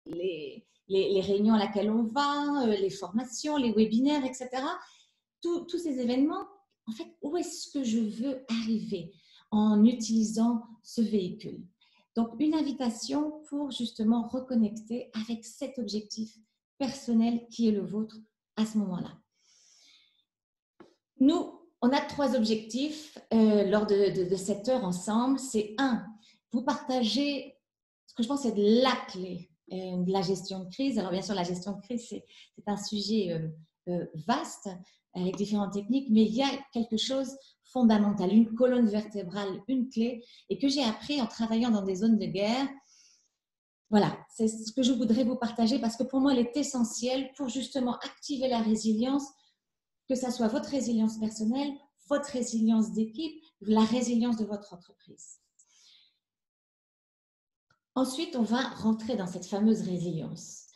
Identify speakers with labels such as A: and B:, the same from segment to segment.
A: les réunions à laquelle on va, les formations, les webinaires, etc. Tous ces événements, en fait, où est-ce que je veux arriver en utilisant ce véhicule? Donc, une invitation pour justement reconnecter avec cet objectif personnel qui est le vôtre à ce moment-là. Nous, on a 3 objectifs lors de cette heure ensemble. C'est 1, vous partagez ce que je pense c'est de la clé de la gestion de crise. Alors bien sûr, la gestion de crise, c'est un sujet vaste avec différentes techniques, mais il y a quelque chose fondamental, une colonne vertébrale, une clé, et que j'ai appris en travaillant dans des zones de guerre. Voilà, c'est ce que je voudrais vous partager parce que pour moi, elle est essentielle pour justement activer la résilience, que ça soit votre résilience personnelle, votre résilience d'équipe, la résilience de votre entreprise. Ensuite, on va rentrer dans cette fameuse résilience.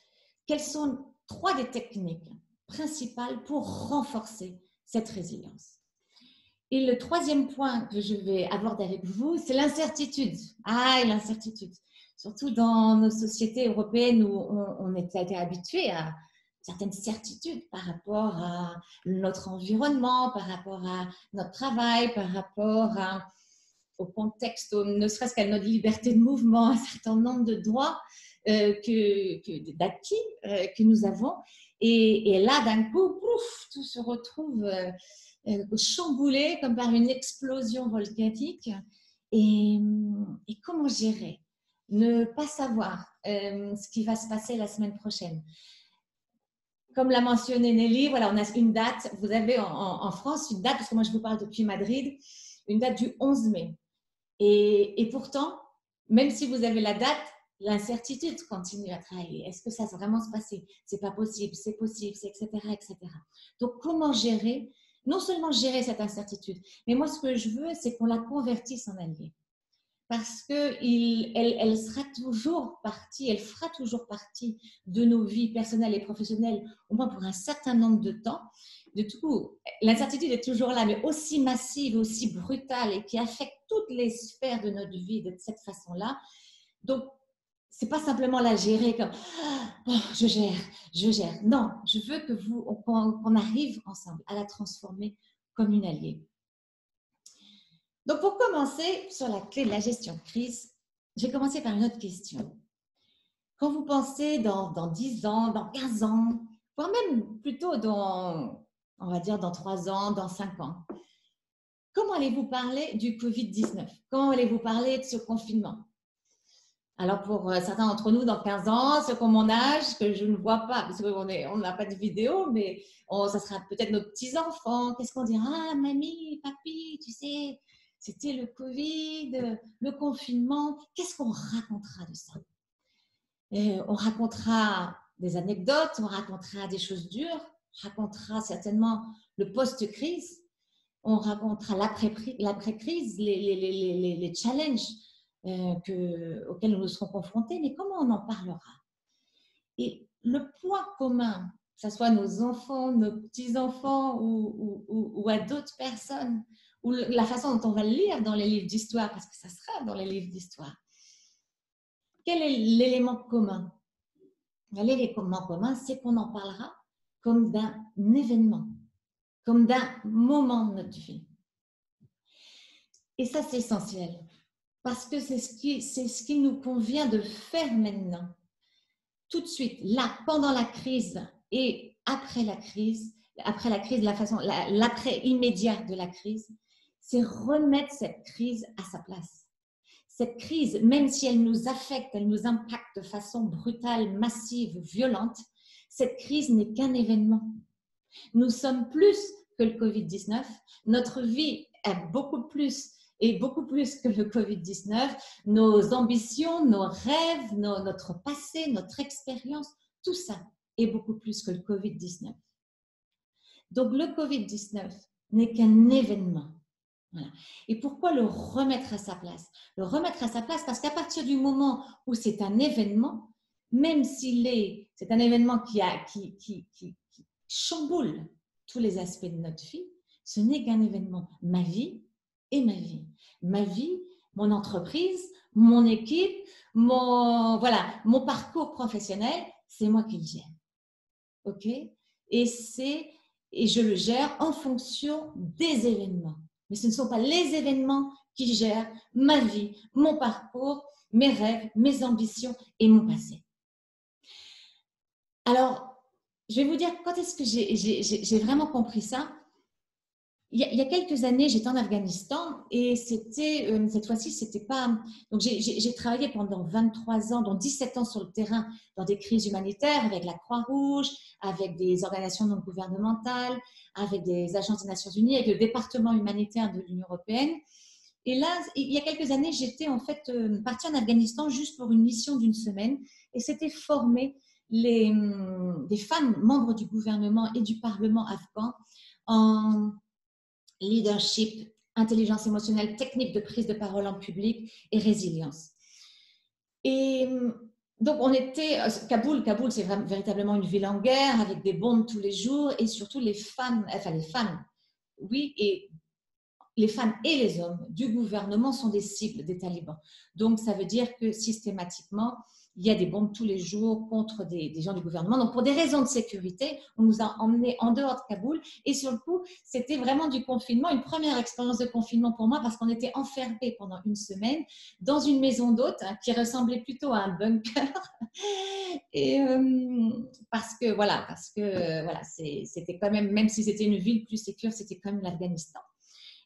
A: Quelles sont 3 des techniques principales pour renforcer cette résilience? Et le 3e point que je vais aborder avec vous, c'est l'incertitude. Ah, l'incertitude. Surtout dans nos sociétés européennes où on est habitué à certaines certitudes par rapport à notre environnement, par rapport à notre travail, par rapport au contexte, ne serait-ce qu'à notre liberté de mouvement, un certain nombre de droits d'acquis que nous avons. Et là, d'un coup, pouf, tout se retrouve chamboulé comme par une explosion volcanique. Et comment gérer? Ne pas savoir ce qui va se passer la semaine prochaine. Comme l'a mentionné Nelly, voilà, on a une date. Vous avez en France une date, parce que moi je vous parle depuis Madrid, une date du 11 mai. Et pourtant, même si vous avez la date, l'incertitude continue à travailler. Est-ce que ça va vraiment se passer? C'est pas possible, c'est possible, etc., etc. Donc, comment gérer? Non seulement gérer cette incertitude, mais moi, ce que je veux, c'est qu'on la convertisse en allié. Parce qu'elle sera toujours partie, elle fera toujours partie de nos vies personnelles et professionnelles, au moins pour un certain nombre de temps. De tout, l'incertitude est toujours là, mais aussi massive, aussi brutale et qui affecte toutes les sphères de notre vie de cette façon-là. Donc, ce n'est pas simplement la gérer comme oh, je gère. Non, je veux qu'on arrive ensemble à la transformer comme une alliée. Donc, pour commencer sur la clé de la gestion de crise, je vais commencer par une autre question. Quand vous pensez dans 10 ans, dans 15 ans, voire même plutôt dans, on va dire, dans 3 ans, dans 5 ans, comment allez-vous parler du Covid-19? Comment allez-vous parler de ce confinement? Alors, pour certains d'entre nous, dans 15 ans, ceux qui ont mon âge, que je ne vois pas, parce qu'on n'a pas de vidéo, mais ça sera peut-être nos petits-enfants. Qu'est-ce qu'on dira? Ah, mamie, papy, tu sais, c'était le Covid, le confinement. Qu'est-ce qu'on racontera de ça? On racontera des anecdotes, on racontera des choses dures, on racontera certainement le post-crise, on racontera l'après-crise, les challenges auxquels nous serons confrontés, mais comment on en parlera? Et le point commun, que ce soit nos enfants, nos petits-enfants ou à d'autres personnes, ou la façon dont on va le lire dans les livres d'histoire, parce que ça sera dans les livres d'histoire, quel est l'élément commun? L'élément commun, c'est qu'on en parlera comme d'un événement, comme d'un moment de notre vie. Et ça, c'est essentiel, parce que c'est ce qui nous convient de faire maintenant. Tout de suite, là, pendant la crise et après la crise, l'après immédiat de la crise, c'est remettre cette crise à sa place. Cette crise, même si elle nous affecte, elle nous impacte de façon brutale, massive, violente, cette crise n'est qu'un événement. Nous sommes plus que le Covid-19. Notre vie est beaucoup plus que le Covid-19. Nos ambitions, nos rêves, notre passé, notre expérience, tout ça est beaucoup plus que le Covid-19. Donc, le Covid-19 n'est qu'un événement. Voilà. Et pourquoi le remettre à sa place? Le remettre à sa place parce qu'à partir du moment où c'est un événement, même c'est un événement qui chamboule tous les aspects de notre vie, ce n'est qu'un événement. Ma vie et ma vie. Ma vie, mon entreprise, mon équipe, mon parcours professionnel, c'est moi qui le gère. OK? Et je le gère en fonction des événements. Mais ce ne sont pas les événements qui gèrent ma vie, mon parcours, mes rêves, mes ambitions et mon passé. Alors, je vais vous dire quand est-ce que j'ai vraiment compris ça. Il y a quelques années, j'étais en Afghanistan et cette fois-ci, c'était pas. Donc, j'ai travaillé pendant 23 ans, dont 17 ans sur le terrain, dans des crises humanitaires avec la Croix-Rouge, avec des organisations non gouvernementales, avec des agences des Nations Unies, avec le département humanitaire de l'Union européenne. Et là, il y a quelques années, j'étais en fait partie en Afghanistan juste pour une mission d'une semaine et c'était former des femmes membres du gouvernement et du Parlement afghan en leadership, intelligence émotionnelle, technique de prise de parole en public et résilience. Et donc, on était. Kaboul, c'est véritablement une ville en guerre avec des bombes tous les jours et surtout les femmes, oui, et les femmes et les hommes du gouvernement sont des cibles des talibans. Donc, ça veut dire que systématiquement, il y a des bombes tous les jours contre des gens du gouvernement. Donc, pour des raisons de sécurité, on nous a emmenés en dehors de Kaboul. Et sur le coup, c'était vraiment du confinement, une première expérience de confinement pour moi parce qu'on était enfermés pendant une semaine dans une maison d'hôte qui ressemblait plutôt à un bunker. Et parce que c'était quand même si c'était une ville plus sécure, c'était quand même l'Afghanistan.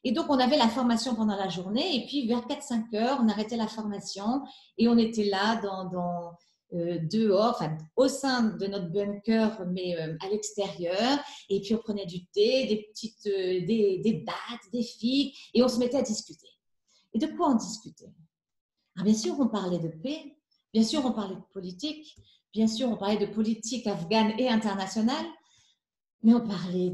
A: Et donc, on avait la formation pendant la journée et puis vers 4-5 heures, on arrêtait la formation et on était là dehors, enfin, au sein de notre bunker, mais à l'extérieur. Et puis, on prenait du thé, des dattes, des figues et on se mettait à discuter. Et de quoi on discutait? Bien sûr, on parlait de paix, bien sûr, on parlait de politique, bien sûr, on parlait de politique afghane et internationale. Mais on parlait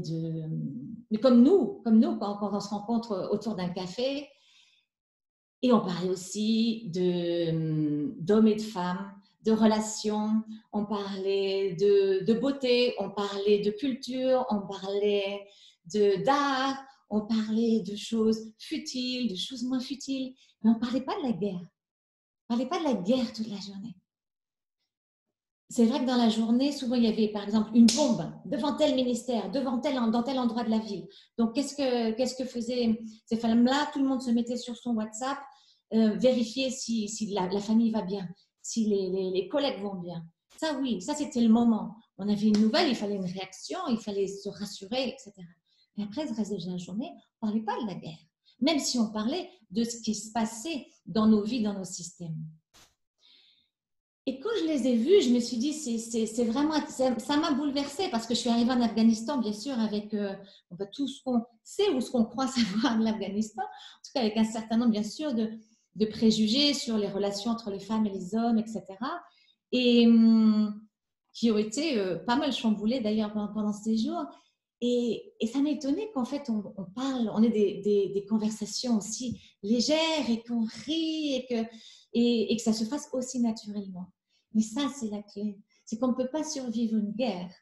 A: mais comme nous quand on se rencontre autour d'un café, et on parlait aussi d'hommes et de femmes, de relations, on parlait de beauté, on parlait de culture, on parlait d'art, on parlait de choses futiles, de choses moins futiles, mais on ne parlait pas de la guerre. On ne parlait pas de la guerre toute la journée. C'est vrai que dans la journée, souvent, il y avait, par exemple, une bombe devant tel ministère, dans tel endroit de la ville. Donc, qu'est-ce que faisaient ces femmes-là? Tout le monde se mettait sur son WhatsApp, vérifier si la famille va bien, si les collègues vont bien. Ça, oui, ça, c'était le moment. On avait une nouvelle, il fallait une réaction, il fallait se rassurer, etc. Mais après, le reste de la journée, on ne parlait pas de la guerre. Même si on parlait de ce qui se passait dans nos vies, dans nos systèmes. Et quand je les ai vus, je me suis dit, c'est vraiment, ça m'a bouleversée parce que je suis arrivée en Afghanistan, bien sûr, avec tout ce qu'on sait ou ce qu'on croit savoir de l'Afghanistan, en tout cas avec un certain nombre, bien sûr, de préjugés sur les relations entre les femmes et les hommes, etc. Et qui ont été pas mal chamboulés d'ailleurs pendant ces jours. Et ça m'a étonnée qu'en fait, on ait des conversations aussi légères et qu'on rit et que ça se fasse aussi naturellement. Mais ça, c'est la clé. C'est qu'on ne peut pas survivre une guerre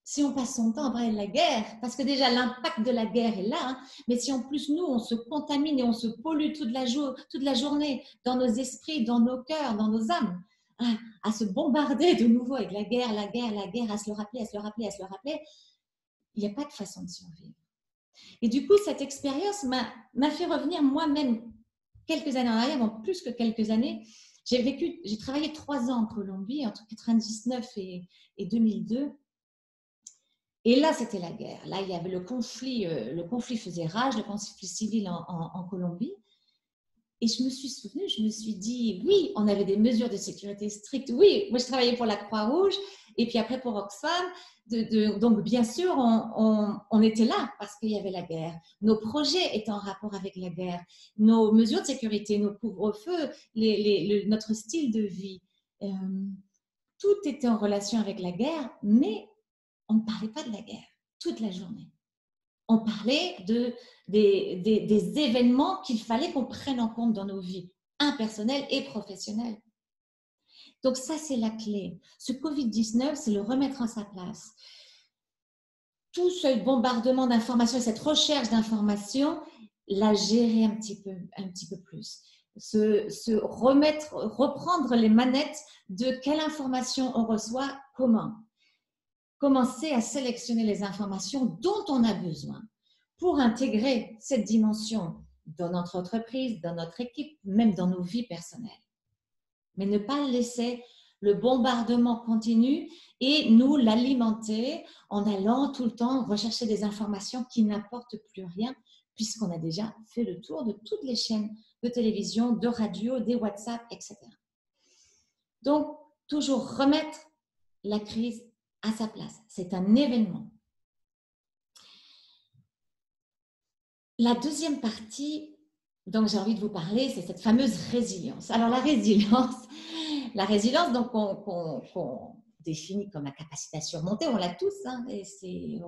A: si on passe son temps à parler de la guerre, parce que déjà l'impact de la guerre est là, hein, mais si en plus nous, on se contamine et on se pollue toute la journée dans nos esprits, dans nos cœurs, dans nos âmes, hein, à se bombarder de nouveau avec la guerre, à se le rappeler, il n'y a pas de façon de survivre. Et du coup, cette expérience m'a fait revenir moi-même quelques années en arrière, bon, plus que quelques années. J'ai travaillé 3 ans en Colombie, entre 1999 et 2002. Et là, c'était la guerre. Là, il y avait le conflit faisait rage, le conflit civil en Colombie. Et je me suis souvenue, je me suis dit, oui, on avait des mesures de sécurité strictes. Oui, moi, je travaillais pour la Croix-Rouge et puis après pour Oxfam. Donc, bien sûr, on était là parce qu'il y avait la guerre. Nos projets étaient en rapport avec la guerre. Nos mesures de sécurité, nos couvre-feux, notre style de vie, tout était en relation avec la guerre, mais on ne parlait pas de la guerre toute la journée. On parlait des événements qu'il fallait qu'on prenne en compte dans nos vies, impersonnelles et professionnelles. Donc ça, c'est la clé. Ce Covid-19, c'est le remettre en sa place. Tout ce bombardement d'informations et cette recherche d'informations, la gérer un petit peu plus. reprendre les manettes de quelle information on reçoit, comment. Commencer à sélectionner les informations dont on a besoin pour intégrer cette dimension dans notre entreprise, dans notre équipe, même dans nos vies personnelles. Mais ne pas laisser le bombardement continu et nous l'alimenter en allant tout le temps rechercher des informations qui n'apportent plus rien puisqu'on a déjà fait le tour de toutes les chaînes de télévision, de radio, des WhatsApp, etc. Donc, toujours remettre la crise à sa place. C'est un événement. La deuxième partie dont j'ai envie de vous parler, c'est cette fameuse résilience. Alors, la résilience donc, qu'on définit comme la capacité à surmonter, on l'a tous, hein,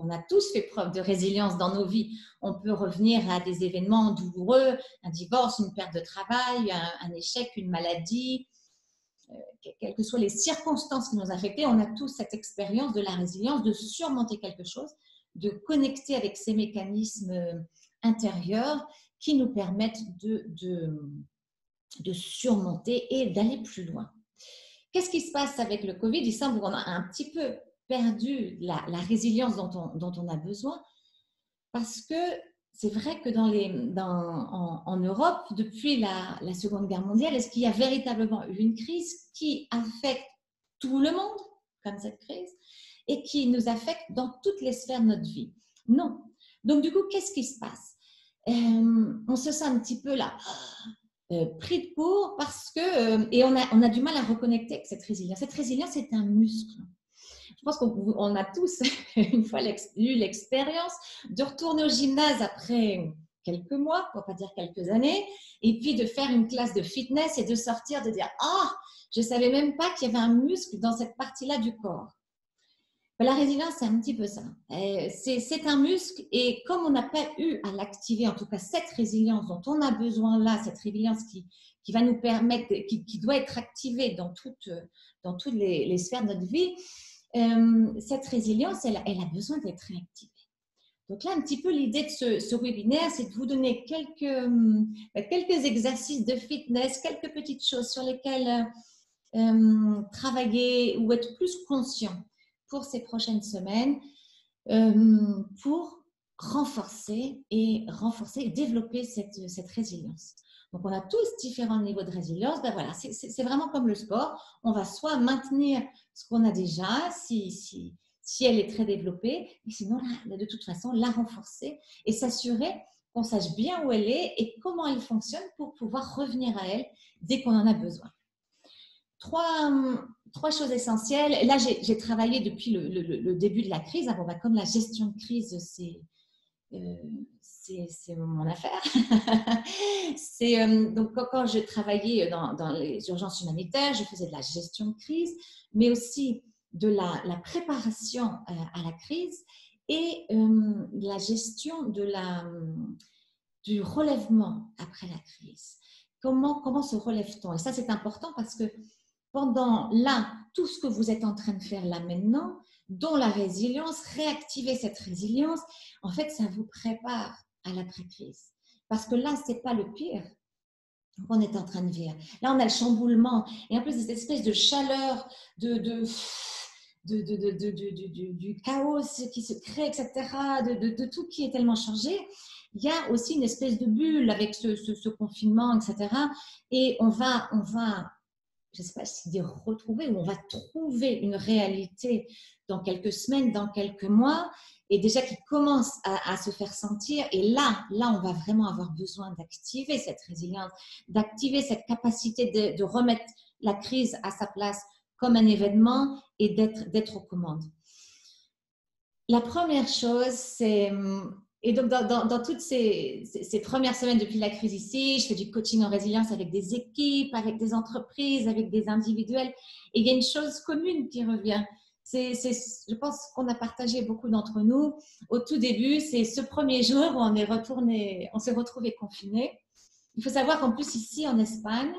A: on a tous fait preuve de résilience dans nos vies. On peut revenir à des événements douloureux, un divorce, une perte de travail, un échec, une maladie, quelles que soient les circonstances qui nous ont affectés, on a tous cette expérience de la résilience, de surmonter quelque chose, de connecter avec ces mécanismes intérieurs qui nous permettent de surmonter et d'aller plus loin. Qu'est-ce qui se passe avec le Covid? Il semble qu'on a un petit peu perdu la résilience dont on a besoin parce que c'est vrai que en Europe, depuis la Seconde Guerre mondiale, est-ce qu'il y a véritablement eu une crise qui affecte tout le monde, comme cette crise, et qui nous affecte dans toutes les sphères de notre vie? Non. Donc, du coup, qu'est-ce qui se passe? On se sent un petit peu là, pris de court parce que, et on a du mal à reconnecter avec cette résilience. Cette résilience, c'est un muscle. Je pense qu'on a tous une fois eu l'expérience de retourner au gymnase après quelques mois, pour ne pas dire quelques années, et puis de faire une classe de fitness et de sortir, de dire « Ah, je ne savais même pas qu'il y avait un muscle dans cette partie-là du corps ». La résilience, c'est un petit peu ça. C'est un muscle et comme on n'a pas eu à l'activer, en tout cas cette résilience dont on a besoin là, cette résilience qui va nous permettre, qui doit être activée dans toutes les sphères de notre vie, cette résilience, elle a besoin d'être réactivée. Donc là, un petit peu l'idée de ce webinaire, c'est de vous donner quelques exercices de fitness, quelques petites choses sur lesquelles travailler ou être plus conscient pour ces prochaines semaines pour renforcer et développer cette résilience. Donc, on a tous différents niveaux de résilience. Ben voilà, c'est vraiment comme le sport. On va soit maintenir ce qu'on a déjà, si elle est très développée, et sinon, de toute façon, la renforcer et s'assurer qu'on sache bien où elle est et comment elle fonctionne pour pouvoir revenir à elle dès qu'on en a besoin. Trois choses essentielles. Là, j'ai travaillé depuis le début de la crise. Bon, bah, comme la gestion de crise, c'est mon affaire. Donc, quand je travaillais dans les urgences humanitaires, je faisais de la gestion de crise, mais aussi de la préparation à la crise et la gestion du relèvement après la crise. Comment se relève-t-on? Et ça, c'est important parce que pendant là, tout ce que vous êtes en train de faire là maintenant, dont la résilience, réactiver cette résilience, en fait, ça vous prépare à l'après-crise. Parce que là, ce n'est pas le pire qu'on est en train de vivre. Là, on a le chamboulement et en plus, cette espèce de chaleur, du chaos qui se crée, etc., de tout qui est tellement changé. Il y a aussi une espèce de bulle avec ce confinement, etc. Et on va je ne sais pas si dire retrouver, ou on va trouver une réalité dans quelques semaines, dans quelques mois, et déjà qui commence à se faire sentir. Et là, on va vraiment avoir besoin d'activer cette résilience, d'activer cette capacité de remettre la crise à sa place comme un événement et d'être aux commandes. La première chose, c'est... Et donc, dans toutes ces premières semaines depuis la crise ici, je fais du coaching en résilience avec des équipes, avec des entreprises, avec des individuels. Et il y a une chose commune qui revient. Je pense qu'on a partagé beaucoup d'entre nous. Au tout début, c'est ce premier jour où on s'est retrouvés confinés. Il faut savoir qu'en plus, ici, en Espagne,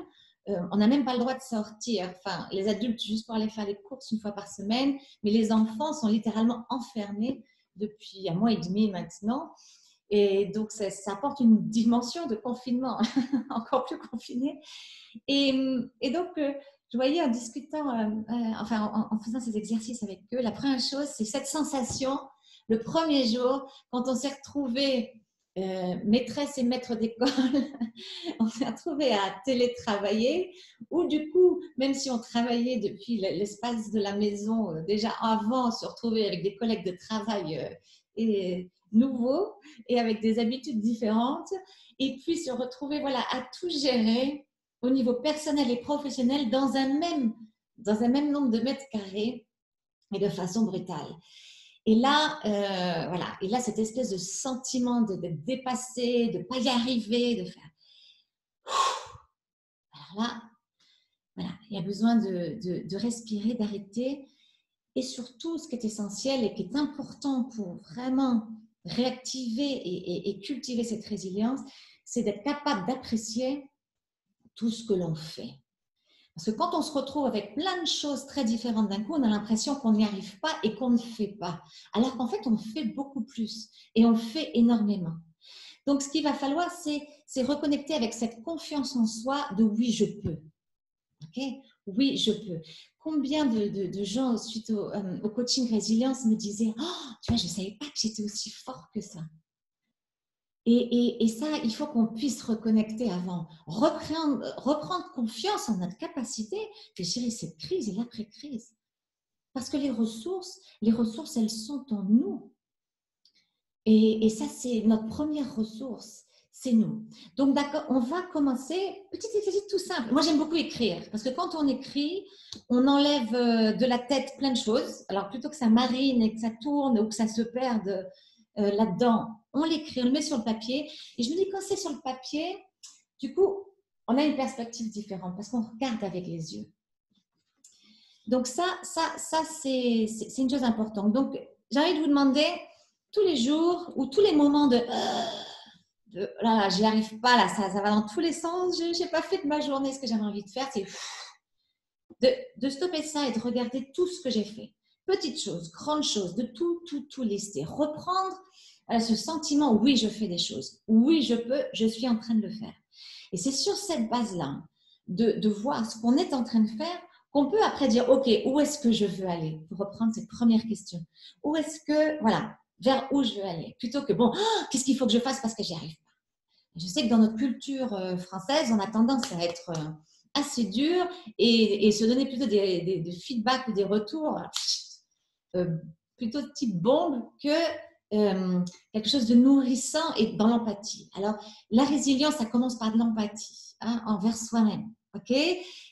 A: on n'a même pas le droit de sortir. Enfin, les adultes, juste pour aller faire les courses une fois par semaine, mais les enfants sont littéralement enfermés depuis un mois et demi maintenant. Et donc, ça apporte une dimension de confinement encore plus confiné. Et donc, je voyais en discutant, enfin en faisant ces exercices avec eux, la première chose, c'est cette sensation, le premier jour, quand on s'est retrouvés, maîtresse et maître d'école, on s'est retrouvés à télétravailler, ou du coup, même si on travaillait depuis l'espace de la maison, déjà avant, se retrouver avec des collègues de travail et nouveaux et avec des habitudes différentes, et puis se retrouver voilà, à tout gérer au niveau personnel et professionnel dans un même nombre de mètres carrés et de façon brutale. Et là, voilà, et là, cette espèce de sentiment d'être dépassé, de ne pas y arriver, de faire. Alors là, voilà, il y a besoin de respirer, d'arrêter. Et surtout, ce qui est essentiel et qui est important pour vraiment réactiver et cultiver cette résilience, c'est d'être capable d'apprécier tout ce que l'on fait. Parce que quand on se retrouve avec plein de choses très différentes d'un coup, on a l'impression qu'on n'y arrive pas et qu'on ne fait pas. Alors qu'en fait, on fait beaucoup plus et on fait énormément. Donc, ce qu'il va falloir, c'est reconnecter avec cette confiance en soi de oui, je peux. Okay, oui, je peux. Combien de gens, suite au coaching résilience, me disaient « Oh, tu vois, je ne savais pas que j'étais aussi fort que ça. » Et ça, il faut qu'on puisse reconnecter avant, reprendre confiance en notre capacité de gérer cette crise et l'après-crise. Parce que les ressources, elles sont en nous. Et ça, c'est notre première ressource, c'est nous. Donc, d'accord, on va commencer, petit exercice tout simple. Moi, j'aime beaucoup écrire, parce que quand on écrit, on enlève de la tête plein de choses. Alors, plutôt que ça marine et que ça tourne ou que ça se perde là-dedans, on l'écrit, on le met sur le papier. Et je me dis, quand c'est sur le papier, du coup, on a une perspective différente, parce qu'on regarde avec les yeux. Donc, ça c'est une chose importante. Donc, j'ai envie de vous demander, tous les jours ou tous les moments là, j'y arrive pas, là, ça va dans tous les sens, je n'ai pas fait de ma journée ce que j'avais envie de faire, c'est de stopper ça et de regarder tout ce que j'ai fait. Petites choses, grandes choses, de tout lister. Reprendre ce sentiment, oui, je fais des choses, oui, je peux, je suis en train de le faire. Et c'est sur cette base-là, de voir ce qu'on est en train de faire, qu'on peut après dire, OK, où est-ce que je veux aller? Pour reprendre cette première question. Où est-ce que, voilà, vers où je veux aller? Plutôt que, bon, qu'est-ce qu'il faut que je fasse parce que j'y arrive pas? Je sais que dans notre culture française, on a tendance à être assez dur et se donner plutôt des feedbacks ou des retours plutôt de type bombe que quelque chose de nourrissant et dans l'empathie. Alors, la résilience, ça commence par de l'empathie envers soi-même, ok?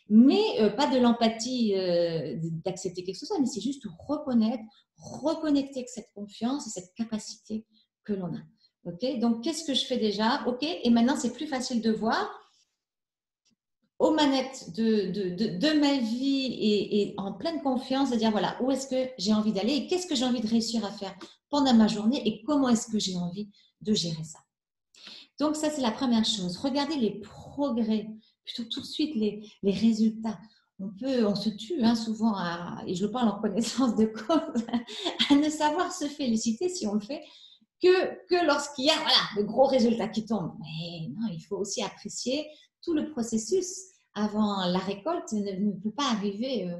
A: Mais pas de l'empathie d'accepter quelque chose, mais c'est juste reconnecter avec cette confiance et cette capacité que l'on a. Ok, donc qu'est-ce que je fais déjà? Ok, et maintenant c'est plus facile de voir aux manettes de ma vie et en pleine confiance, de dire voilà, où est-ce que j'ai envie d'aller et qu'est-ce que j'ai envie de réussir à faire pendant ma journée et comment est-ce que j'ai envie de gérer ça. Donc ça, c'est la première chose. Regardez les progrès, plutôt tout de suite les résultats. On se tue souvent, et je le parle en connaissance de cause, à ne savoir se féliciter si on le fait que lorsqu'il y a le gros résultat qui tombe. Mais non, il faut aussi apprécier tout le processus avant la récolte ne peut pas arriver.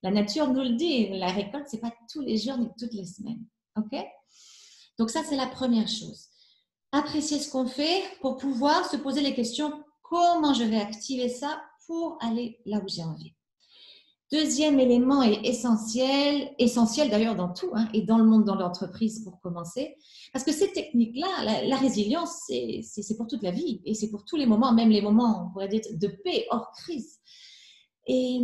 A: La nature nous le dit, la récolte, ce n'est pas tous les jours ni toutes les semaines. Ok? Donc ça, c'est la première chose. Apprécier ce qu'on fait pour pouvoir se poser les questions, comment je vais activer ça pour aller là où j'ai envie. Deuxième élément est essentiel d'ailleurs dans tout, et dans le monde, dans l'entreprise pour commencer, parce que ces techniques-là, la résilience, c'est pour toute la vie et c'est pour tous les moments, même les moments, on pourrait dire, de paix hors crise. Et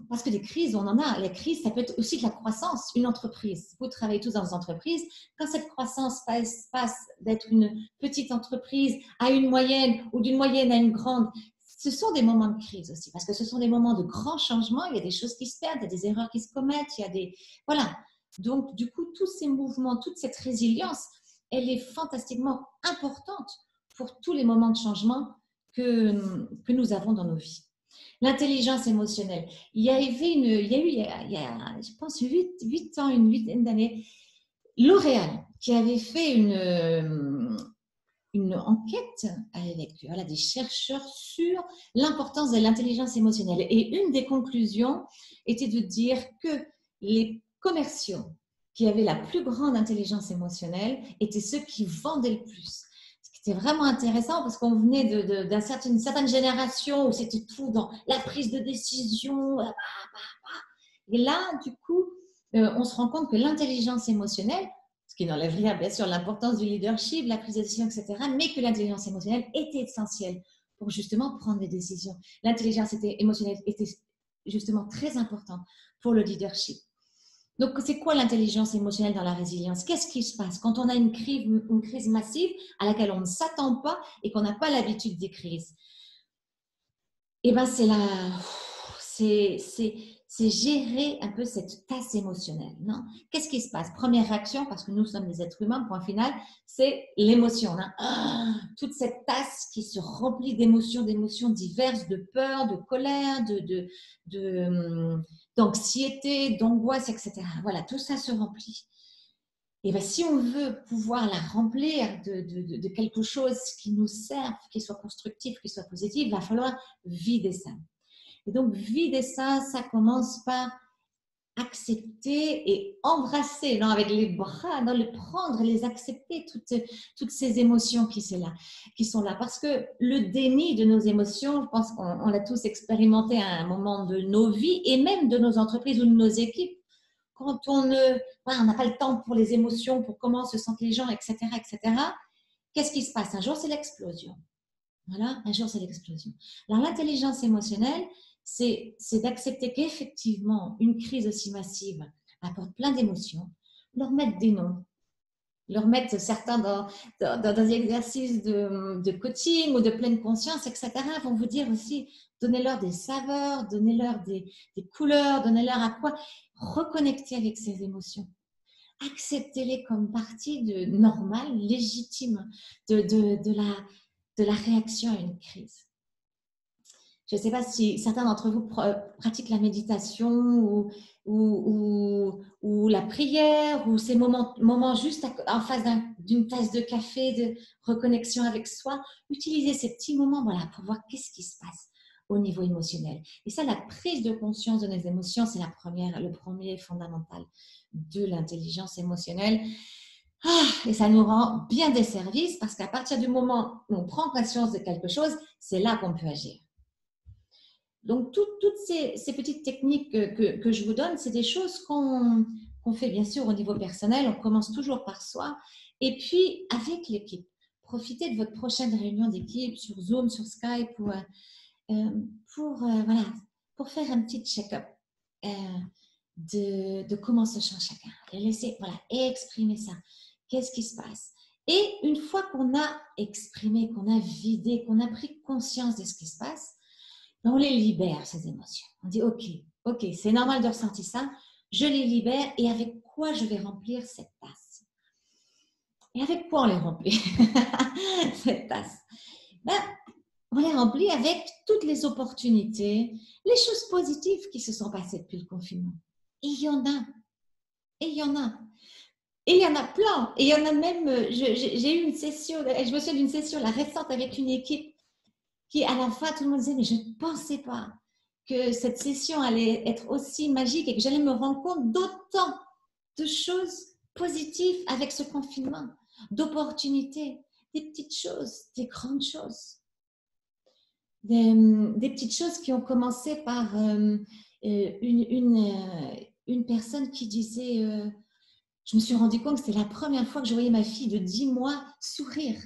A: parce que des crises, on en a. Les crises, ça peut être aussi de la croissance. Une entreprise, vous travaillez tous dans une entreprise, quand cette croissance passe d'être une petite entreprise à une moyenne ou d'une moyenne à une grande, ce sont des moments de crise aussi, parce que ce sont des moments de grands changements, il y a des choses qui se perdent, il y a des erreurs qui se commettent, il y a des... Voilà. Donc, du coup, tous ces mouvements, toute cette résilience, elle est fantastiquement importante pour tous les moments de changement que nous avons dans nos vies. L'intelligence émotionnelle. Il y a eu, je pense, 8 ans, une vingtaine d'années, L'Oréal, qui avait fait une enquête avec voilà, des chercheurs sur l'importance de l'intelligence émotionnelle. Et une des conclusions était de dire que les commerciaux qui avaient la plus grande intelligence émotionnelle étaient ceux qui vendaient le plus. Ce qui était vraiment intéressant parce qu'on venait d'une certaine génération où c'était tout dans la prise de décision. Et là, du coup, on se rend compte que l'intelligence émotionnelle, ce qui n'enlève rien, bien sûr, l'importance du leadership, la prise de décision, etc., mais que l'intelligence émotionnelle était essentielle pour justement prendre des décisions. L'intelligence émotionnelle était justement très importante pour le leadership. Donc, c'est quoi l'intelligence émotionnelle dans la résilience? Qu'est-ce qui se passe quand on a une crise massive à laquelle on ne s'attend pas et qu'on n'a pas l'habitude des crises? Eh bien, c'est gérer un peu cette tasse émotionnelle. Non? Qu'est-ce qui se passe? Première réaction, parce que nous sommes des êtres humains, point final, c'est l'émotion. Hein? Toute cette tasse qui se remplit d'émotions diverses, de peur, de colère, d'anxiété, d'angoisse, etc. Voilà, tout ça se remplit. Et bien, si on veut pouvoir la remplir de quelque chose qui nous serve, qui soit constructif, qui soit positif, il va falloir vider ça. Et donc, vider ça, ça commence par accepter et embrasser, non, avec les bras, non, les prendre, les accepter, toutes ces émotions qui sont là. Parce que le déni de nos émotions, je pense qu'on l'a tous expérimenté à un moment de nos vies et même de nos entreprises ou de nos équipes. Quand on n'a pas le temps pour les émotions, pour comment se sentent les gens, etc., qu'est-ce qui se passe? Un jour, c'est l'explosion. Voilà, un jour, c'est l'explosion. Alors, l'intelligence émotionnelle, c'est d'accepter qu'effectivement, une crise aussi massive apporte plein d'émotions, leur mettre des noms, leur mettre certains dans des exercices de coaching ou de pleine conscience, etc., vont vous dire aussi, donnez-leur des saveurs, donnez-leur des couleurs, donnez-leur à quoi reconnecter avec ces émotions. Acceptez-les comme partie normale, légitime de la réaction à une crise. Je ne sais pas si certains d'entre vous pratiquent la méditation ou la prière ou ces moments juste en face d'une tasse de café, de reconnexion avec soi. Utilisez ces petits moments voilà, pour voir qu'est-ce qui se passe au niveau émotionnel. Et ça, la prise de conscience de nos émotions, c'est le premier fondamental de l'intelligence émotionnelle. Et ça nous rend bien des services parce qu'à partir du moment où on prend conscience de quelque chose, c'est là qu'on peut agir. Donc, toutes ces petites techniques que je vous donne, c'est des choses qu'on fait bien sûr au niveau personnel. On commence toujours par soi. Et puis, avec l'équipe, profitez de votre prochaine réunion d'équipe sur Zoom, sur Skype, pour faire un petit check-up de comment se sent chacun. Et laisser exprimer ça. Qu'est-ce qui se passe? Et une fois qu'on a exprimé, qu'on a vidé, qu'on a pris conscience de ce qui se passe, on les libère, ces émotions. On dit, ok, c'est normal de ressentir ça, je les libère et avec quoi je vais remplir cette tasse? Et avec quoi on les remplit, cette tasse? On les remplit avec toutes les opportunités, les choses positives qui se sont passées depuis le confinement. Et il y en a. Et il y en a. Et il y en a plein. Et il y en a même, j'ai eu une session, je me souviens d'une session la récente avec une équipe qui, à la fin, tout le monde disait, mais je ne pensais pas que cette session allait être aussi magique et que j'allais me rendre compte d'autant de choses positives avec ce confinement, d'opportunités, des petites choses, des grandes choses. Des petites choses qui ont commencé par une personne qui disait je me suis rendu compte que c'était la première fois que je voyais ma fille de 10 mois sourire.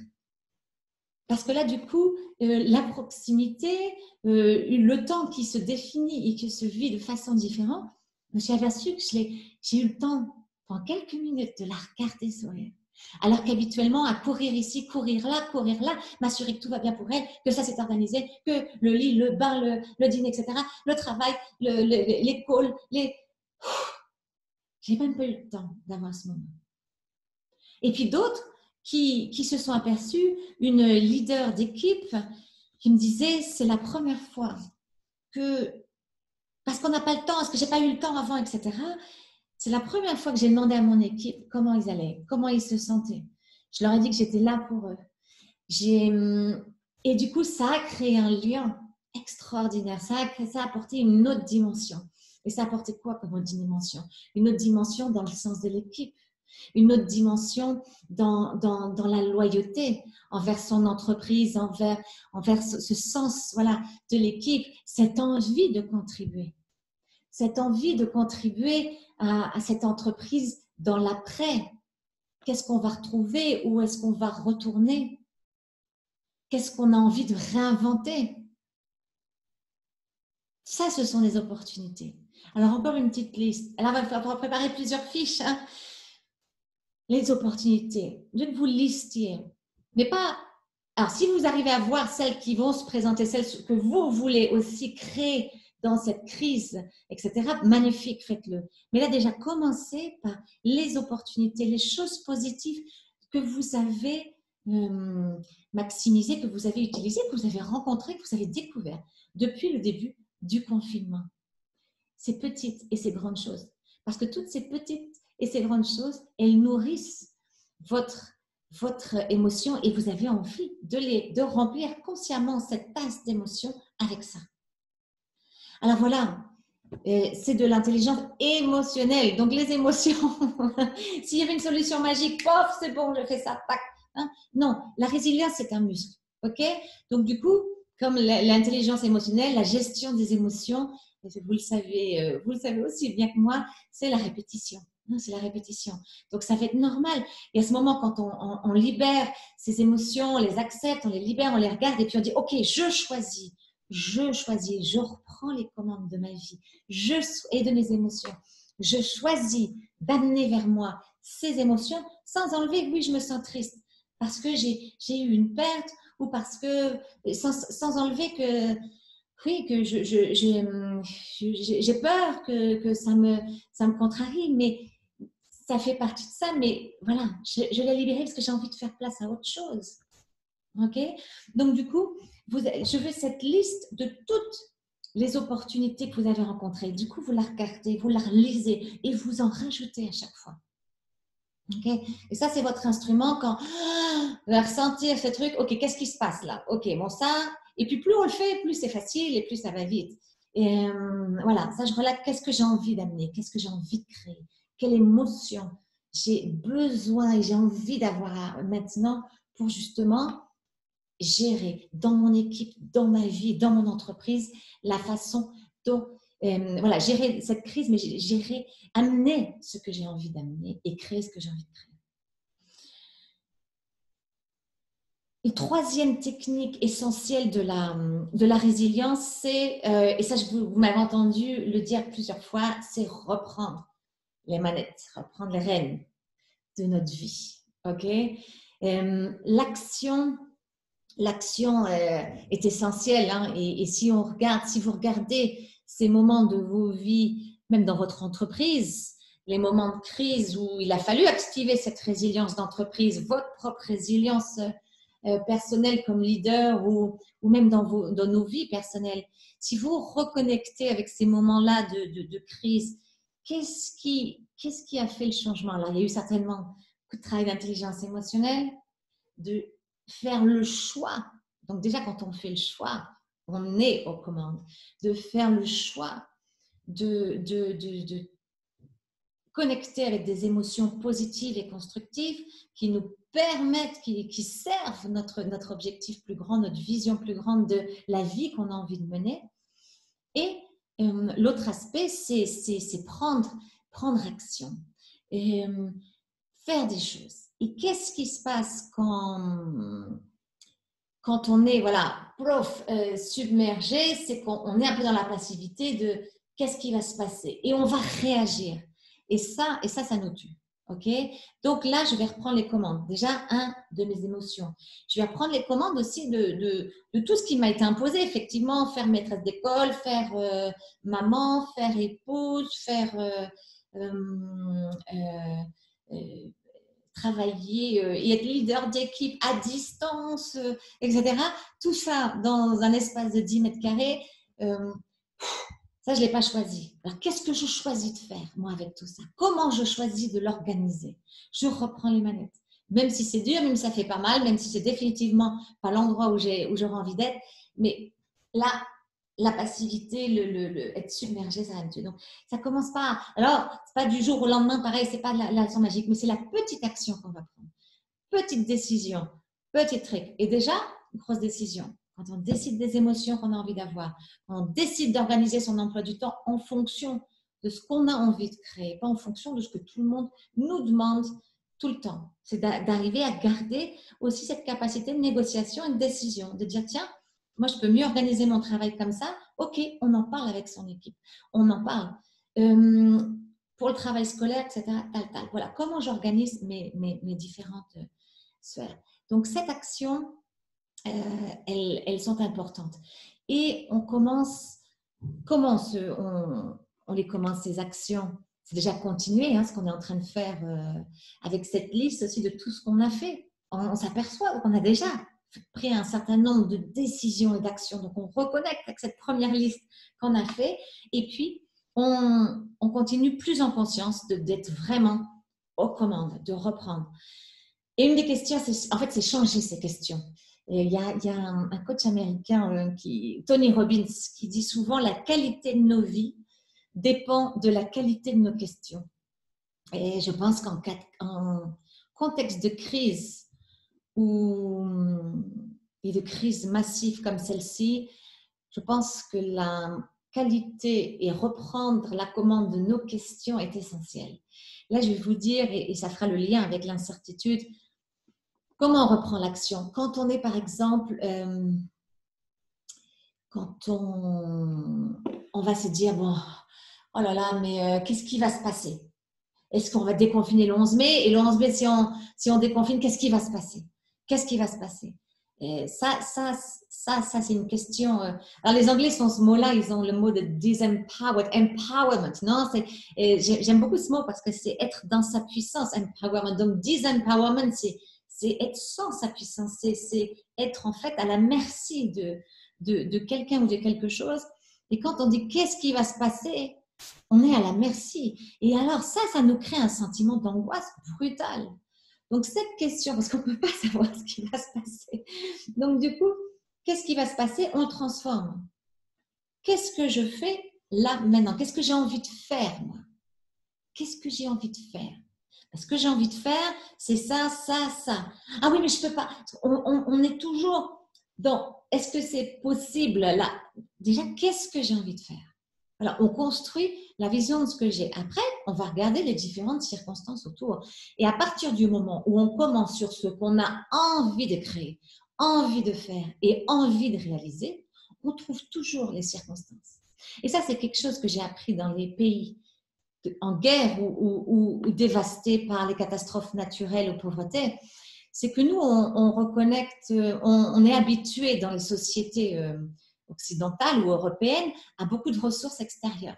A: Parce que là, du coup, la proximité, le temps qui se définit et qui se vit de façon différente, je me suis aperçue que j'ai eu le temps, pendant quelques minutes, de la regarder sourire. Alors qu'habituellement, à courir ici, courir là, m'assurer que tout va bien pour elle, que ça s'est organisé, que le lit, le bain, le dîner, etc., le travail, les calls, j'ai même pas eu le temps d'avoir ce moment. Et puis d'autres qui se sont aperçus, une leader d'équipe qui me disait, c'est la première fois que, parce qu'on n'a pas le temps, parce que j'ai pas eu le temps avant, etc., C'est la première fois que j'ai demandé à mon équipe comment ils allaient, comment ils se sentaient. Je leur ai dit que j'étais là pour eux. Et du coup, ça a créé un lien extraordinaire. Ça a apporté une autre dimension. Et ça a apporté quoi comme autre dimension? Une autre dimension dans le sens de l'équipe. Une autre dimension dans la loyauté envers son entreprise, envers ce sens voilà, de l'équipe, cette envie de contribuer. Cette envie de contribuer à cette entreprise dans l'après. Qu'est-ce qu'on va retrouver? Où est-ce qu'on va retourner? Qu'est-ce qu'on a envie de réinventer? Ça, ce sont des opportunités. Alors, encore une petite liste. Alors, il va falloir préparer plusieurs fiches. Hein. Les opportunités. Je vais vous lister. Mais pas... Alors, si vous arrivez à voir celles qui vont se présenter, celles que vous voulez aussi créer dans cette crise, etc., magnifique, faites-le. Mais là, déjà, commencez par les opportunités, les choses positives que vous avez maximisées, que vous avez utilisées, que vous avez rencontrées, que vous avez découvertes depuis le début du confinement. Ces petites et ces grandes choses. Parce que toutes ces petites et ces grandes choses, elles nourrissent votre émotion et vous avez envie de remplir consciemment cette tasse d'émotions avec ça. Alors voilà, c'est de l'intelligence émotionnelle. Donc les émotions, s'il y avait une solution magique, pof, c'est bon, je fais ça, tac. Hein? Non, la résilience, c'est un muscle. Ok? Donc du coup, comme l'intelligence émotionnelle, la gestion des émotions, vous le savez aussi bien que moi, c'est la répétition. C'est la répétition. Donc, ça va être normal. Et à ce moment, quand on libère ces émotions, on les accepte, on les libère, on les regarde et puis on dit, OK, je choisis, je reprends les commandes de ma vie et de mes émotions. Je choisis d'amener vers moi ces émotions sans enlever, oui, je me sens triste parce que j'ai eu une perte ou parce que, sans enlever que, oui, que j'ai peur que ça me contrarie, mais ça fait partie de ça, mais voilà, je l'ai libéré parce que j'ai envie de faire place à autre chose. OK? Donc, du coup, je veux cette liste de toutes les opportunités que vous avez rencontrées. Du coup, vous la regardez, vous la relisez et vous en rajoutez à chaque fois. OK? Et ça, c'est votre instrument quand vous allez ressentir ce truc. OK, qu'est-ce qui se passe là? OK, bon, ça. Et puis, plus on le fait, plus c'est facile et plus ça va vite. Et voilà, ça, je relate qu'est-ce que j'ai envie d'amener, qu'est-ce que j'ai envie de créer. Quelle émotion j'ai besoin et j'ai envie d'avoir maintenant pour justement gérer dans mon équipe, dans ma vie, dans mon entreprise, la façon dont, voilà, gérer cette crise, mais amener ce que j'ai envie d'amener et créer ce que j'ai envie de créer. Une troisième technique essentielle de la résilience, c'est, et ça vous m'avez entendu le dire plusieurs fois, c'est reprendre les manettes, reprendre les rênes de notre vie. OK? L'action est essentielle. Hein, et si vous regardez ces moments de vos vies, même dans votre entreprise, les moments de crise où il a fallu activer cette résilience d'entreprise, votre propre résilience personnelle comme leader ou même dans nos vies personnelles, si vous reconnectez avec ces moments-là de crise, qu'est-ce qui a fait le changement là? Il y a eu certainement beaucoup de travail d'intelligence émotionnelle, de faire le choix. Donc déjà, quand on fait le choix, on est aux commandes. De faire le choix de connecter avec des émotions positives et constructives qui nous permettent, qui servent notre objectif plus grand, notre vision plus grande de la vie qu'on a envie de mener. Et l'autre aspect, c'est prendre action et faire des choses. Et qu'est-ce qui se passe quand on est submergé? C'est qu'on est un peu dans la passivité de qu'est-ce qui va se passer et on va réagir. Et ça nous tue. OK? Donc là, je vais reprendre les commandes. Déjà, de mes émotions. Je vais reprendre les commandes aussi de tout ce qui m'a été imposé. Effectivement, faire maîtresse d'école, faire maman, faire épouse, faire travailler et être leader d'équipe à distance, etc. Tout ça dans un espace de 10 mètres carrés, Ça, je ne l'ai pas choisi. Alors, qu'est-ce que je choisis de faire, moi, avec tout ça? Comment je choisis de l'organiser? Je reprends les manettes. Même si c'est dur, même si ça fait pas mal, même si c'est définitivement pas l'endroit où j'aurais envie d'être. Mais là, la passivité, être submergé, ça va me tuer. Donc, ça commence pas. Alors, c'est pas du jour au lendemain, pareil, c'est pas la leçon magique, mais c'est la petite action qu'on va prendre. Petite décision, petit truc. Et déjà, une grosse décision. Quand on décide des émotions qu'on a envie d'avoir, quand on décide d'organiser son emploi du temps en fonction de ce qu'on a envie de créer, pas en fonction de ce que tout le monde nous demande tout le temps. C'est d'arriver à garder aussi cette capacité de négociation et de décision, de dire tiens, moi je peux mieux organiser mon travail comme ça, ok, on en parle avec son équipe, on en parle. Pour le travail scolaire, etc. Voilà, comment j'organise mes différentes sphères. Donc cette action, elles sont importantes. Et on commence, on les commence ces actions? C'est déjà continuer ce qu'on est en train de faire avec cette liste aussi de tout ce qu'on a fait. On s'aperçoit qu'on a déjà pris un certain nombre de décisions et d'actions. Donc on reconnecte avec cette première liste qu'on a fait. Et puis on continue plus en conscience d'être vraiment aux commandes, de reprendre. Et une des questions, c'est changer ces questions. Et il y a un coach américain, Tony Robbins, qui dit souvent la qualité de nos vies dépend de la qualité de nos questions. Et je pense qu'en contexte de crise et de crise massive comme celle-ci, je pense que la qualité et reprendre la commande de nos questions est essentielle. Là, je vais vous dire, et ça fera le lien avec l'incertitude, comment on reprend l'action? Quand on est, par exemple, quand on va se dire, bon, oh là là, mais qu'est-ce qui va se passer? Est-ce qu'on va déconfiner le 11 mai? Et le 11 mai, si on déconfine, qu'est-ce qui va se passer? Qu'est-ce qui va se passer? Et ça c'est une question. Alors, les Anglais sont ce mot-là, ils ont le mot de disempowered, empowerment. Non, j'aime beaucoup ce mot parce que c'est être dans sa puissance, empowerment. Donc, disempowerment, c'est être sans sa puissance, c'est être en fait à la merci de quelqu'un ou de quelque chose. Et quand on dit qu'est-ce qui va se passer, on est à la merci. Et alors ça nous crée un sentiment d'angoisse brutal. Donc cette question, parce qu'on ne peut pas savoir ce qui va se passer. Donc du coup, qu'est-ce qui va se passer? On le transforme. Qu'est-ce que je fais là maintenant? Qu'est-ce que j'ai envie de faire moi? Qu'est-ce que j'ai envie de faire? Ce que j'ai envie de faire, c'est ça, ça, ça. Ah oui, mais je ne peux pas. On est toujours dans est-ce que c'est possible là? Déjà, qu'est-ce que j'ai envie de faire? Alors, on construit la vision de ce que j'ai. Après, on va regarder les différentes circonstances autour. Et à partir du moment où on commence sur ce qu'on a envie de créer, envie de faire et envie de réaliser, on trouve toujours les circonstances. Et ça, c'est quelque chose que j'ai appris dans les pays en guerre ou dévastés par les catastrophes naturelles ou pauvreté. C'est que nous, on reconnecte, on est habitué dans les sociétés occidentales ou européennes à beaucoup de ressources extérieures.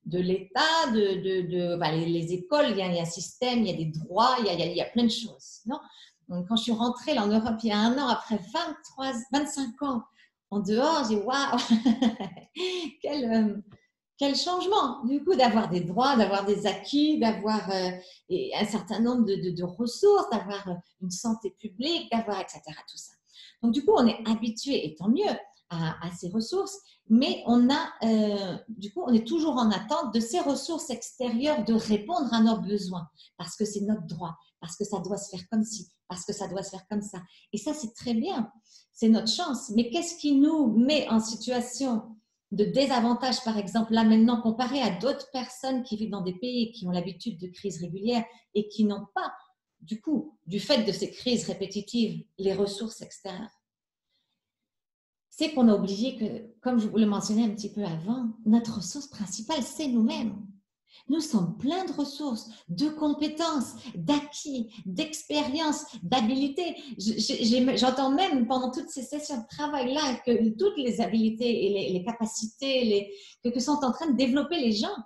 A: De l'État, les écoles, il y a un système, il y a des droits, il y a plein de choses. Non? Donc, quand je suis rentrée là, en Europe il y a un an, après 25 ans en dehors, j'ai dit waouh, quel changement, du coup, d'avoir des droits, d'avoir des acquis, d'avoir un certain nombre de ressources, d'avoir une santé publique, d'avoir, etc. Tout ça. Donc, du coup, on est habitué, et tant mieux, à ces ressources, mais du coup, on est toujours en attente de ces ressources extérieures de répondre à nos besoins, parce que c'est notre droit, parce que ça doit se faire comme ci, parce que ça doit se faire comme ça. Et ça, c'est très bien, c'est notre chance. Mais qu'est-ce qui nous met en situation de désavantage, par exemple, là maintenant, comparé à d'autres personnes qui vivent dans des pays qui ont l'habitude de crises régulières et qui n'ont pas, du coup, du fait de ces crises répétitives, les ressources extérieures? C'est qu'on a oublié que, comme je vous le mentionnais un petit peu avant, notre ressource principale, c'est nous-mêmes. Nous sommes pleins de ressources, de compétences, d'acquis, d'expériences, d'habilités. J'entends même pendant toutes ces sessions de travail-là que toutes les habilités et les capacités que sont en train de développer les gens,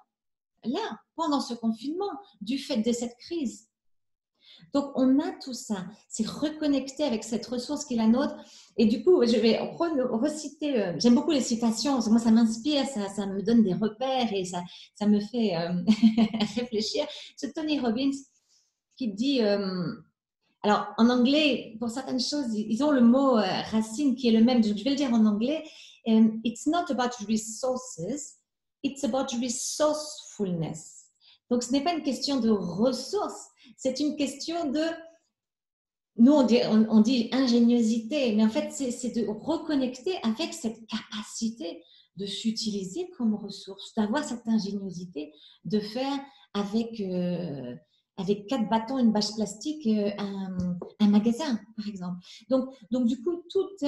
A: là, pendant ce confinement, du fait de cette crise. Donc, on a tout ça. C'est reconnecter avec cette ressource qui est la nôtre. Et du coup, je vais reciter. J'aime beaucoup les citations. Moi, ça m'inspire, ça me donne des repères et ça me fait réfléchir. C'est Tony Robbins qui dit... alors, en anglais, pour certaines choses, ils ont le mot racine qui est le même. Je vais le dire en anglais. It's not about resources, it's about resourcefulness. Donc, ce n'est pas une question de ressources, c'est une question de... Nous, on dit ingéniosité, mais en fait, c'est de reconnecter avec cette capacité de s'utiliser comme ressource, d'avoir cette ingéniosité, de faire avec 4 bâtons, une bâche plastique, un magasin, par exemple. Donc du coup, toute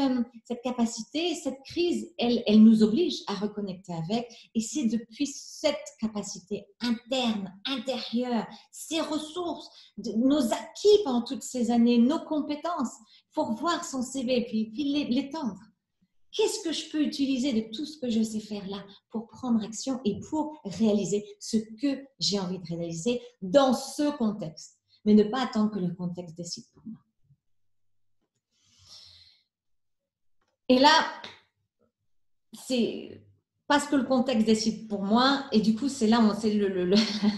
A: cette capacité, cette crise, elle nous oblige à reconnecter avec. Et c'est depuis cette capacité interne, intérieure, ces ressources, nos acquis pendant toutes ces années, nos compétences, il faut revoir son CV puis l'étendre. Qu'est-ce que je peux utiliser de tout ce que je sais faire là pour prendre action et pour réaliser ce que j'ai envie de réaliser dans ce contexte, mais ne pas attendre que le contexte décide pour moi. Et là, c'est parce que le contexte décide pour moi, et du coup, c'est là où c'est la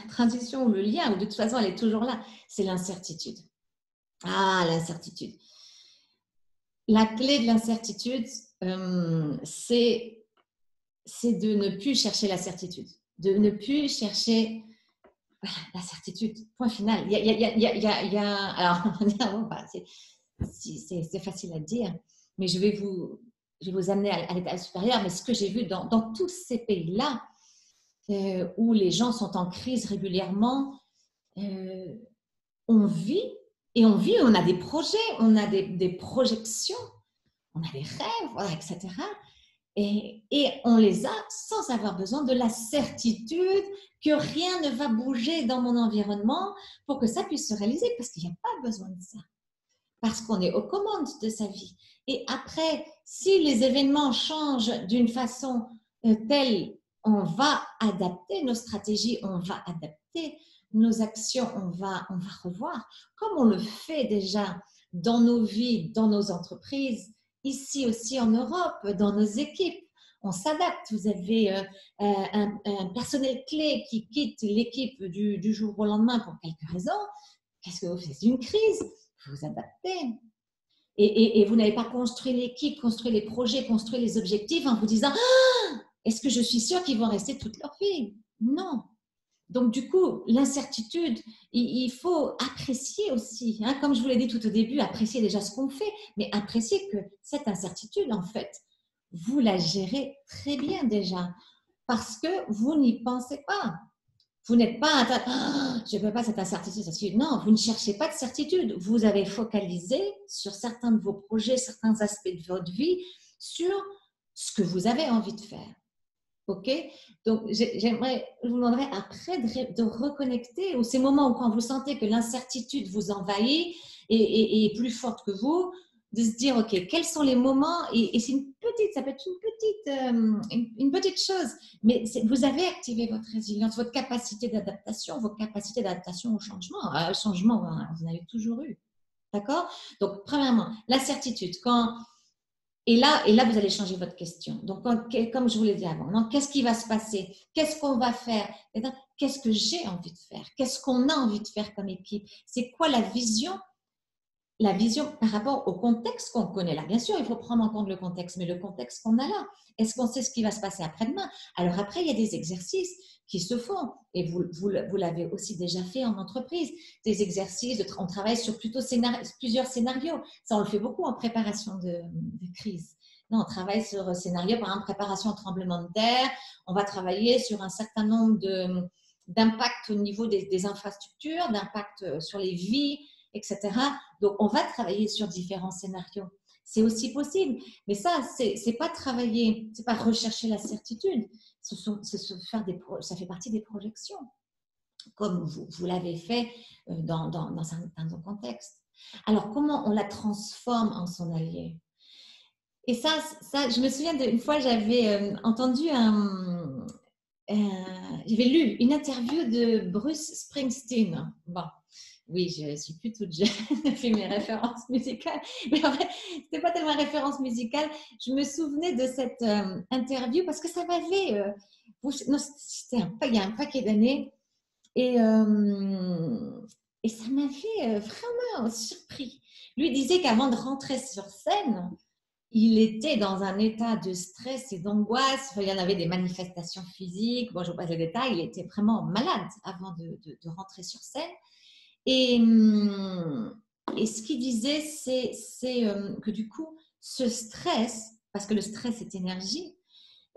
A: transition ou le lien, où de toute façon, elle est toujours là, c'est l'incertitude. Ah, l'incertitude. La clé de l'incertitude, c'est de ne plus chercher la certitude, de ne plus chercher la certitude, point final. Alors, c'est facile à dire, mais je vais vous amener à l'état supérieur, mais ce que j'ai vu dans tous ces pays-là, où les gens sont en crise régulièrement, on vit, on a des projets, on a des projections, on a des rêves, voilà, etc. Et on les a sans avoir besoin de la certitude que rien ne va bouger dans mon environnement pour que ça puisse se réaliser, parce qu'il n'y a pas besoin de ça. Parce qu'on est aux commandes de sa vie. Et après, si les événements changent d'une façon telle, on va adapter nos stratégies, on va adapter nos actions, on va revoir, comme on le fait déjà dans nos vies, dans nos entreprises, ici aussi en Europe, dans nos équipes. On s'adapte. Vous avez un personnel clé qui quitte l'équipe du jour au lendemain pour quelques raisons. Qu'est-ce que vous faites? C'est une crise. Vous vous adaptez. Et vous n'avez pas construit l'équipe, construit les projets, construit les objectifs en vous disant ah, est-ce que je suis sûre qu'ils vont rester toute leur vie? Non. Donc, du coup, l'incertitude, il faut apprécier aussi, hein, comme je vous l'ai dit tout au début, apprécier déjà ce qu'on fait, mais apprécier que cette incertitude, en fait, vous la gérez très bien déjà, parce que vous n'y pensez pas. Vous n'êtes pas, je ne veux pas cette incertitude. Non, vous ne cherchez pas de certitude. Vous avez focalisé sur certains de vos projets, certains aspects de votre vie, sur ce que vous avez envie de faire. OK? Donc, je vous demanderais après de reconnecter, ou ces moments où quand vous sentez que l'incertitude vous envahit et est plus forte que vous, de se dire, OK, quels sont les moments, et c'est ça peut être une petite chose, mais vous avez activé votre résilience, votre capacité d'adaptation, vos capacités d'adaptation au changement. Le changement, vous en avez toujours eu. D'accord? Donc, premièrement, la certitude. Et là, vous allez changer votre question. Donc, comme je vous l'ai dit avant, qu'est-ce qui va se passer? Qu'est-ce qu'on va faire? Qu'est-ce que j'ai envie de faire? Qu'est-ce qu'on a envie de faire comme équipe? C'est quoi la vision par rapport au contexte qu'on connaît là? Bien sûr, il faut prendre en compte le contexte, mais le contexte qu'on a là, est-ce qu'on sait ce qui va se passer après-demain? Alors après, il y a des exercices qui se font, et vous l'avez aussi déjà fait en entreprise, des exercices, on travaille sur plusieurs scénarios. Ça, on le fait beaucoup en préparation de crise. Non, on travaille sur un scénario, par exemple, préparation au tremblement de terre. On va travailler sur un certain nombre d'impacts au niveau des infrastructures, d'impacts sur les vies, etc. Donc, on va travailler sur différents scénarios. C'est aussi possible. Mais ça, c'est pas travailler, c'est pas rechercher la certitude. Ça fait partie des projections, comme vous l'avez fait dans un contexte. Alors, comment on la transforme en son allié? Et ça, je me souviens d'une fois, j'avais entendu j'avais lu une interview de Bruce Springsteen. Bon. Oui, je suis plus toute jeune, j'ai fait mes références musicales. Mais en fait, c'était pas tellement référence musicale. Je me souvenais de cette interview parce que ça m'avait. Non, c'était il y a un paquet d'années. Et, euh, et ça m'avait vraiment surpris. Lui disait qu'avant de rentrer sur scène, il était dans un état de stress et d'angoisse. Enfin, il y en avait des manifestations physiques. Bon, je vous passe les détails. Il était vraiment malade avant de rentrer sur scène. Et, et ce qu'il disait, c'est que du coup, ce stress, parce que le stress est énergie,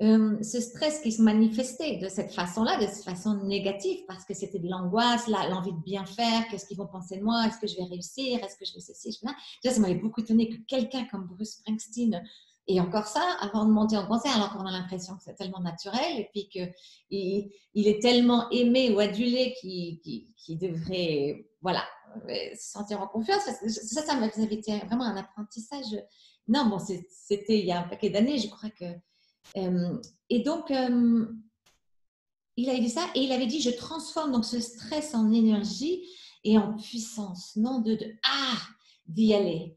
A: ce stress qui se manifestait de cette façon-là, de cette façon négative, parce que c'était de l'angoisse, l'envie de bien faire, qu'est-ce qu'ils vont penser de moi, est-ce que je vais réussir, est-ce que je vais ceci, je vais là. Déjà, ça m'avait beaucoup étonné que quelqu'un comme Bruce Springsteen, et encore ça, avant de monter en concert, alors qu'on a l'impression que c'est tellement naturel, et puis qu'il est tellement aimé ou adulé qu'il devrait, voilà, se sentir en confiance. Ça m'avait été vraiment un apprentissage. Non, bon, c'était il y a un paquet d'années, je crois que et donc, il avait dit ça et il avait dit, je transforme donc ce stress en énergie et en puissance, non d'y aller.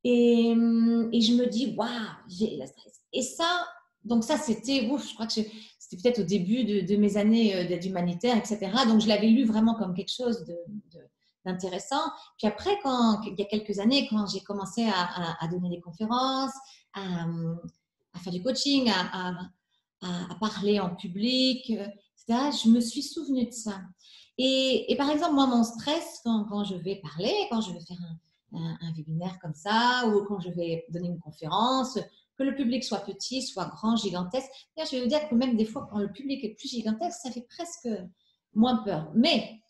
A: Et je me dis, waouh, j'ai la stress. Et ça, donc ça, c'était, ouf, je crois que c'était peut-être au début de mes années d'aide humanitaire, etc. Donc, je l'avais lu vraiment comme quelque chose d'intéressant. Puis après, il y a quelques années, quand j'ai commencé à donner des conférences, à faire du coaching, à parler en public, etc., je me suis souvenue de ça. Et par exemple, moi, mon stress, quand je vais parler, quand je vais faire un webinaire comme ça, ou quand je vais donner une conférence, que le public soit petit, soit grand, gigantesque. D'ailleurs, je vais vous dire que même des fois, quand le public est plus gigantesque, ça fait presque moins peur. Mais,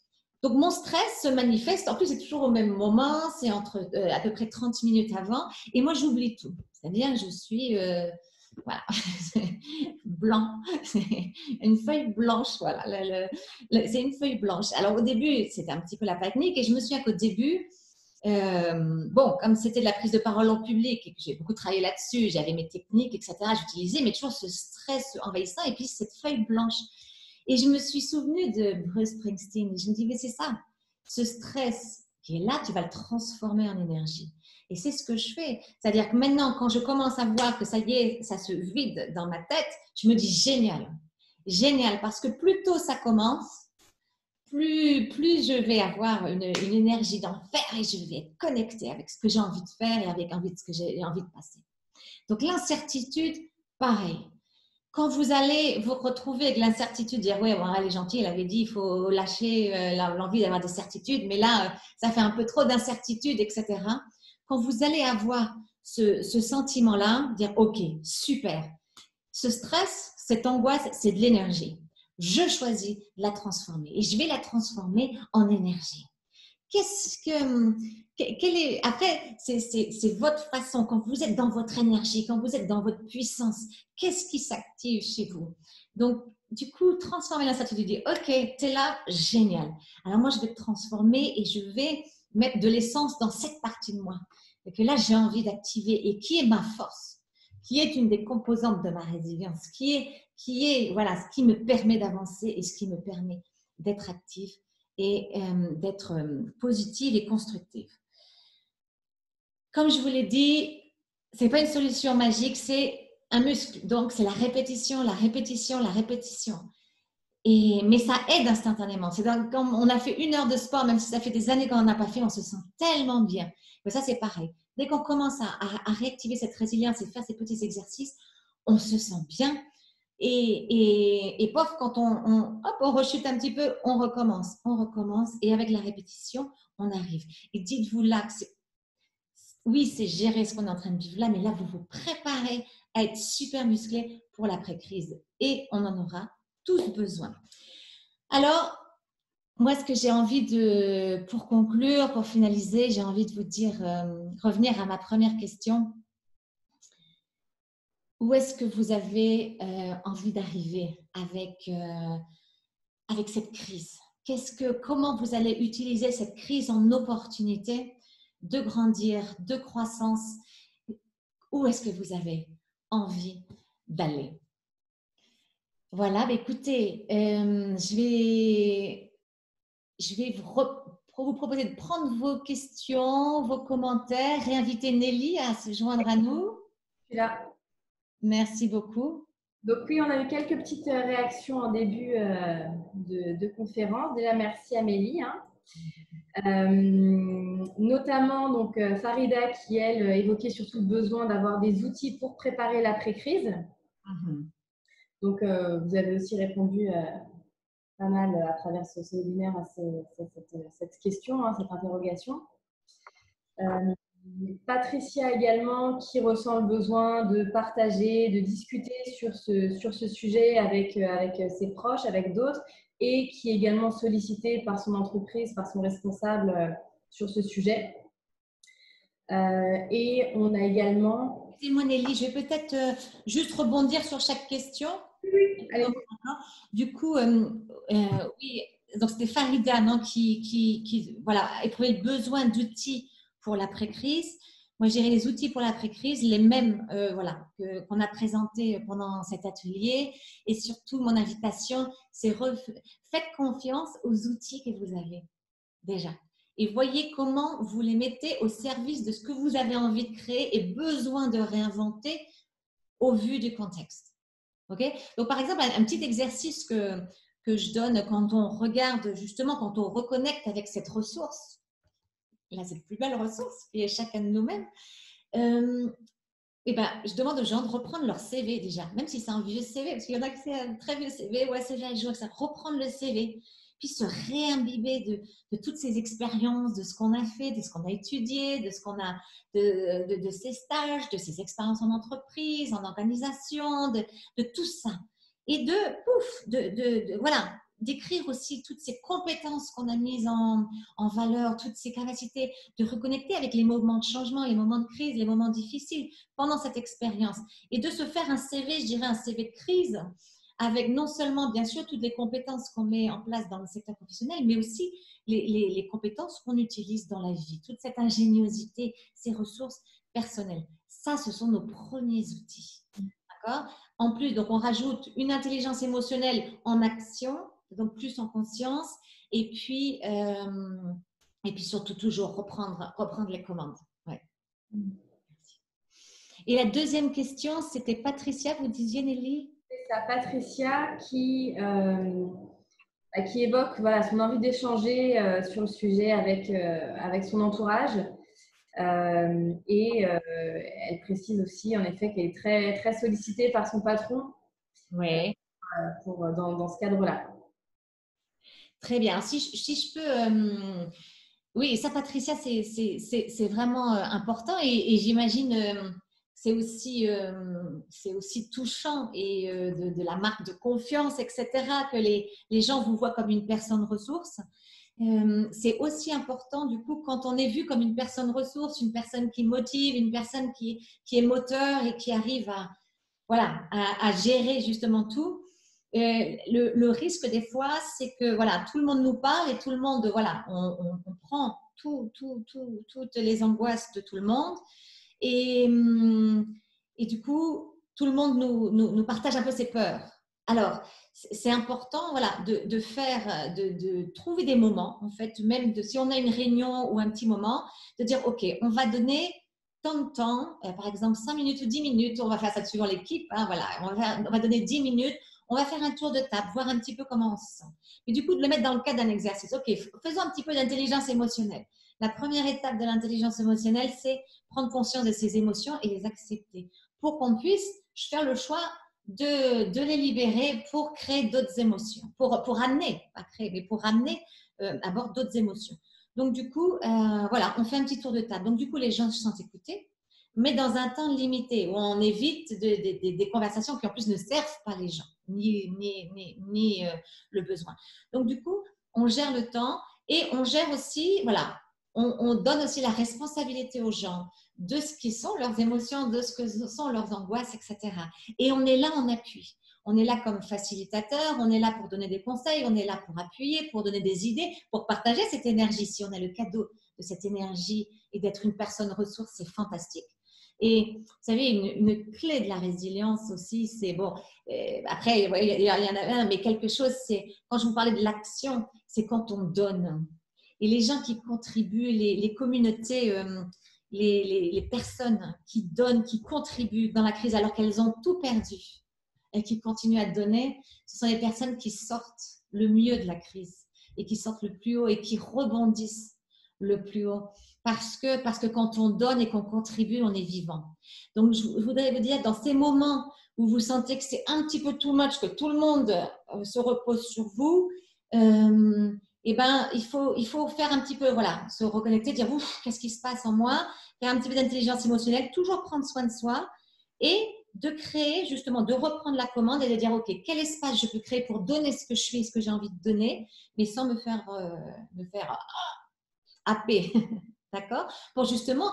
A: donc mon stress se manifeste, en plus c'est toujours au même moment, c'est entre à peu près 30 minutes avant, et moi j'oublie tout. C'est-à-dire que je suis voilà, blanc, c'est une feuille blanche, voilà, c'est une feuille blanche. Alors au début, c'était un petit peu la panique, et je me souviens qu'au début, bon, comme c'était de la prise de parole en public et que j'ai beaucoup travaillé là-dessus, j'avais mes techniques, etc., j'utilisais, mais toujours ce stress envahissant, et puis cette feuille blanche. Et je me suis souvenue de Bruce Springsteen, et je me dis, mais c'est ça, ce stress qui est là, tu vas le transformer en énergie. Et c'est ce que je fais. C'est-à-dire que maintenant, quand je commence à voir que ça y est, ça se vide dans ma tête, je me dis génial. Génial, parce que plus tôt ça commence, plus je vais avoir une énergie d'enfer et je vais être connectée avec ce que j'ai envie de faire et avec envie de ce que j'ai envie de passer. Donc l'incertitude, pareil. Quand vous allez vous retrouver avec l'incertitude, dire ouais, bon, elle est gentille, elle avait dit il faut lâcher l'envie d'avoir des certitudes, mais là, ça fait un peu trop d'incertitude, etc. Quand vous allez avoir ce sentiment-là, dire ok, super, ce stress, cette angoisse, c'est de l'énergie. Je choisis de la transformer et je vais la transformer en énergie. Qu'est-ce que, quelle est, après, c'est votre façon, quand vous êtes dans votre énergie, quand vous êtes dans votre puissance, qu'est-ce qui s'active chez vous? Donc, du coup, transformer l'incertitude, dire, ok, t'es là, génial. Alors moi, je vais te transformer et je vais mettre de l'essence dans cette partie de moi. Et que là, j'ai envie d'activer et qui est ma force, qui est une des composantes de ma résilience, qui est voilà, ce qui me permet d'avancer et ce qui me permet d'être active et d'être positive et constructive. Comme je vous l'ai dit, ce n'est pas une solution magique, c'est un muscle. Donc, c'est la répétition, la répétition, la répétition. Mais ça aide instantanément. C'est quand on a fait 1 heure de sport, même si ça fait des années qu'on n'en a pas fait, on se sent tellement bien. Mais ça, c'est pareil. Dès qu'on commence à réactiver cette résilience et faire ces petits exercices, on se sent bien. Et pof, quand on rechute un petit peu, on recommence. Et avec la répétition, on arrive. Et dites-vous là que oui, c'est gérer ce qu'on est en train de vivre là, mais là, vous vous préparez à être super musclé pour l'après-crise. Et on en aura tous besoin. Alors, moi, ce que j'ai envie pour conclure, pour finaliser, j'ai envie de vous dire, revenir à ma première question. Où est-ce que vous avez envie d'arriver avec cette crise? Comment vous allez utiliser cette crise en opportunité de grandir, de croissance? Où est-ce que vous avez envie d'aller? Voilà, écoutez, je vais vous vous proposer de prendre vos questions, vos commentaires, réinviter Nelly à se joindre à nous.
B: Je suis là.
A: Merci beaucoup.
B: Donc oui, on a eu quelques petites réactions en début de conférence. Déjà, merci Amélie. Notamment donc, Farida qui, elle, évoquait surtout le besoin d'avoir des outils pour préparer l'après-crise. Donc, vous avez aussi répondu pas mal à travers ce webinaire à cette question, cette interrogation. Patricia également qui ressent le besoin de partager, de discuter sur ce sujet avec ses proches, avec d'autres, et qui est également sollicitée par son entreprise, par son responsable sur ce sujet. Et on a également…
A: Excusez-moi Nelly, je vais peut-être juste rebondir sur chaque question.
B: Oui, allez.
A: Du coup, oui, donc c'était Farida non, qui voilà, éprouvait le besoin d'outils pour l'après-crise. Moi, j'ai les outils pour l'après-crise, les mêmes voilà, qu'on a présentés pendant cet atelier. Et surtout, mon invitation, c'est faites confiance aux outils que vous avez déjà. Et voyez comment vous les mettez au service de ce que vous avez envie de créer et besoin de réinventer au vu du contexte. Okay? Donc, par exemple, un petit exercice que je donne quand on regarde, justement, quand on reconnecte avec cette ressource, là, cette plus belle ressource qui est chacun de nous-mêmes, et ben, je demande aux gens de reprendre leur CV déjà, même si c'est un vieux CV, parce qu'il y en a qui c'est un très vieux CV ou un CV à jour, ça reprendre le CV, puis se réimbiber de toutes ces expériences, de ce qu'on a fait, de ce qu'on a étudié, de ce qu'on a, de ces stages, de ces expériences en entreprise, en organisation, de tout ça. Et voilà, d'écrire aussi toutes ces compétences qu'on a mises en valeur, toutes ces capacités de reconnecter avec les moments de changement, les moments de crise, les moments difficiles pendant cette expérience. Et de se faire un CV, je dirais un CV de crise, avec non seulement, bien sûr, toutes les compétences qu'on met en place dans le secteur professionnel, mais aussi les compétences qu'on utilise dans la vie, toute cette ingéniosité, ces ressources personnelles. Ça, ce sont nos premiers outils. D'accord ? En plus, donc, on rajoute une intelligence émotionnelle en action, donc plus en conscience, et puis surtout toujours reprendre les commandes. Ouais. Merci. Et la deuxième question, c'était Patricia, vous disiez Nelly ?
B: C'est ça, Patricia qui évoque voilà, son envie d'échanger sur le sujet avec son entourage. Elle précise aussi en effet qu'elle est très, très sollicitée par son patron dans ce cadre-là.
A: Très bien. Si je peux… oui, ça Patricia, c'est vraiment important et j'imagine c'est aussi touchant et de la marque de confiance, etc., que les gens vous voient comme une personne ressource. C'est aussi important du coup quand on est vu comme une personne ressource, une personne qui motive, une personne qui est moteur et qui arrive à gérer justement tout. Le risque des fois, c'est que voilà, tout le monde nous parle et tout le monde, voilà, on prend toutes les angoisses de tout le monde et du coup, tout le monde nous partage un peu ses peurs. Alors, c'est important voilà, de trouver des moments, en fait, même si on a une réunion ou un petit moment, de dire, OK, on va donner tant de temps, par exemple 5 minutes ou 10 minutes, on va faire ça suivant l'équipe, voilà, on va donner 10 minutes, on va faire un tour de table, voir un petit peu comment on se sent. Et du coup, de le mettre dans le cadre d'un exercice. OK, faisons un petit peu d'intelligence émotionnelle. La première étape de l'intelligence émotionnelle, c'est prendre conscience de ses émotions et les accepter pour qu'on puisse faire le choix de les libérer pour créer d'autres émotions, pour amener, pas créer, mais pour amener à bord d'autres émotions. Donc, du coup, voilà, on fait un petit tour de table. Donc, du coup, les gens se sentent écoutés, mais dans un temps limité, où on évite des conversations qui, en plus, ne servent pas les gens, ni le besoin. Donc, du coup, on gère le temps et on gère aussi, voilà, on donne aussi la responsabilité aux gens de ce qui sont leurs émotions, de ce que sont leurs angoisses, etc. Et on est là en appui. On est là comme facilitateur, on est là pour donner des conseils, on est là pour appuyer, pour donner des idées, pour partager cette énergie. Si on a le cadeau de cette énergie et d'être une personne ressource, c'est fantastique. Et vous savez, une clé de la résilience aussi, c'est bon, après, il y en a un, mais quelque chose, c'est quand je vous parlais de l'action, c'est quand on donne. Et les gens qui contribuent, les communautés, les personnes qui donnent, qui contribuent dans la crise alors qu'elles ont tout perdu et qui continuent à donner, ce sont les personnes qui sortent le mieux de la crise et qui sortent le plus haut et qui rebondissent le plus haut. Parce que quand on donne et qu'on contribue, on est vivant. Donc, je voudrais vous dire, dans ces moments où vous sentez que c'est un petit peu too much, que tout le monde se repose sur vous, eh ben, il faut faire un petit peu, voilà, se reconnecter, dire, ouf, qu'est-ce qui se passe en moi, faire un petit peu d'intelligence émotionnelle, toujours prendre soin de soi et de créer, justement, de reprendre la commande et de dire, OK, quel espace je peux créer pour donner ce que je suis, ce que j'ai envie de donner, mais sans me faire happer. D'accord? Pour justement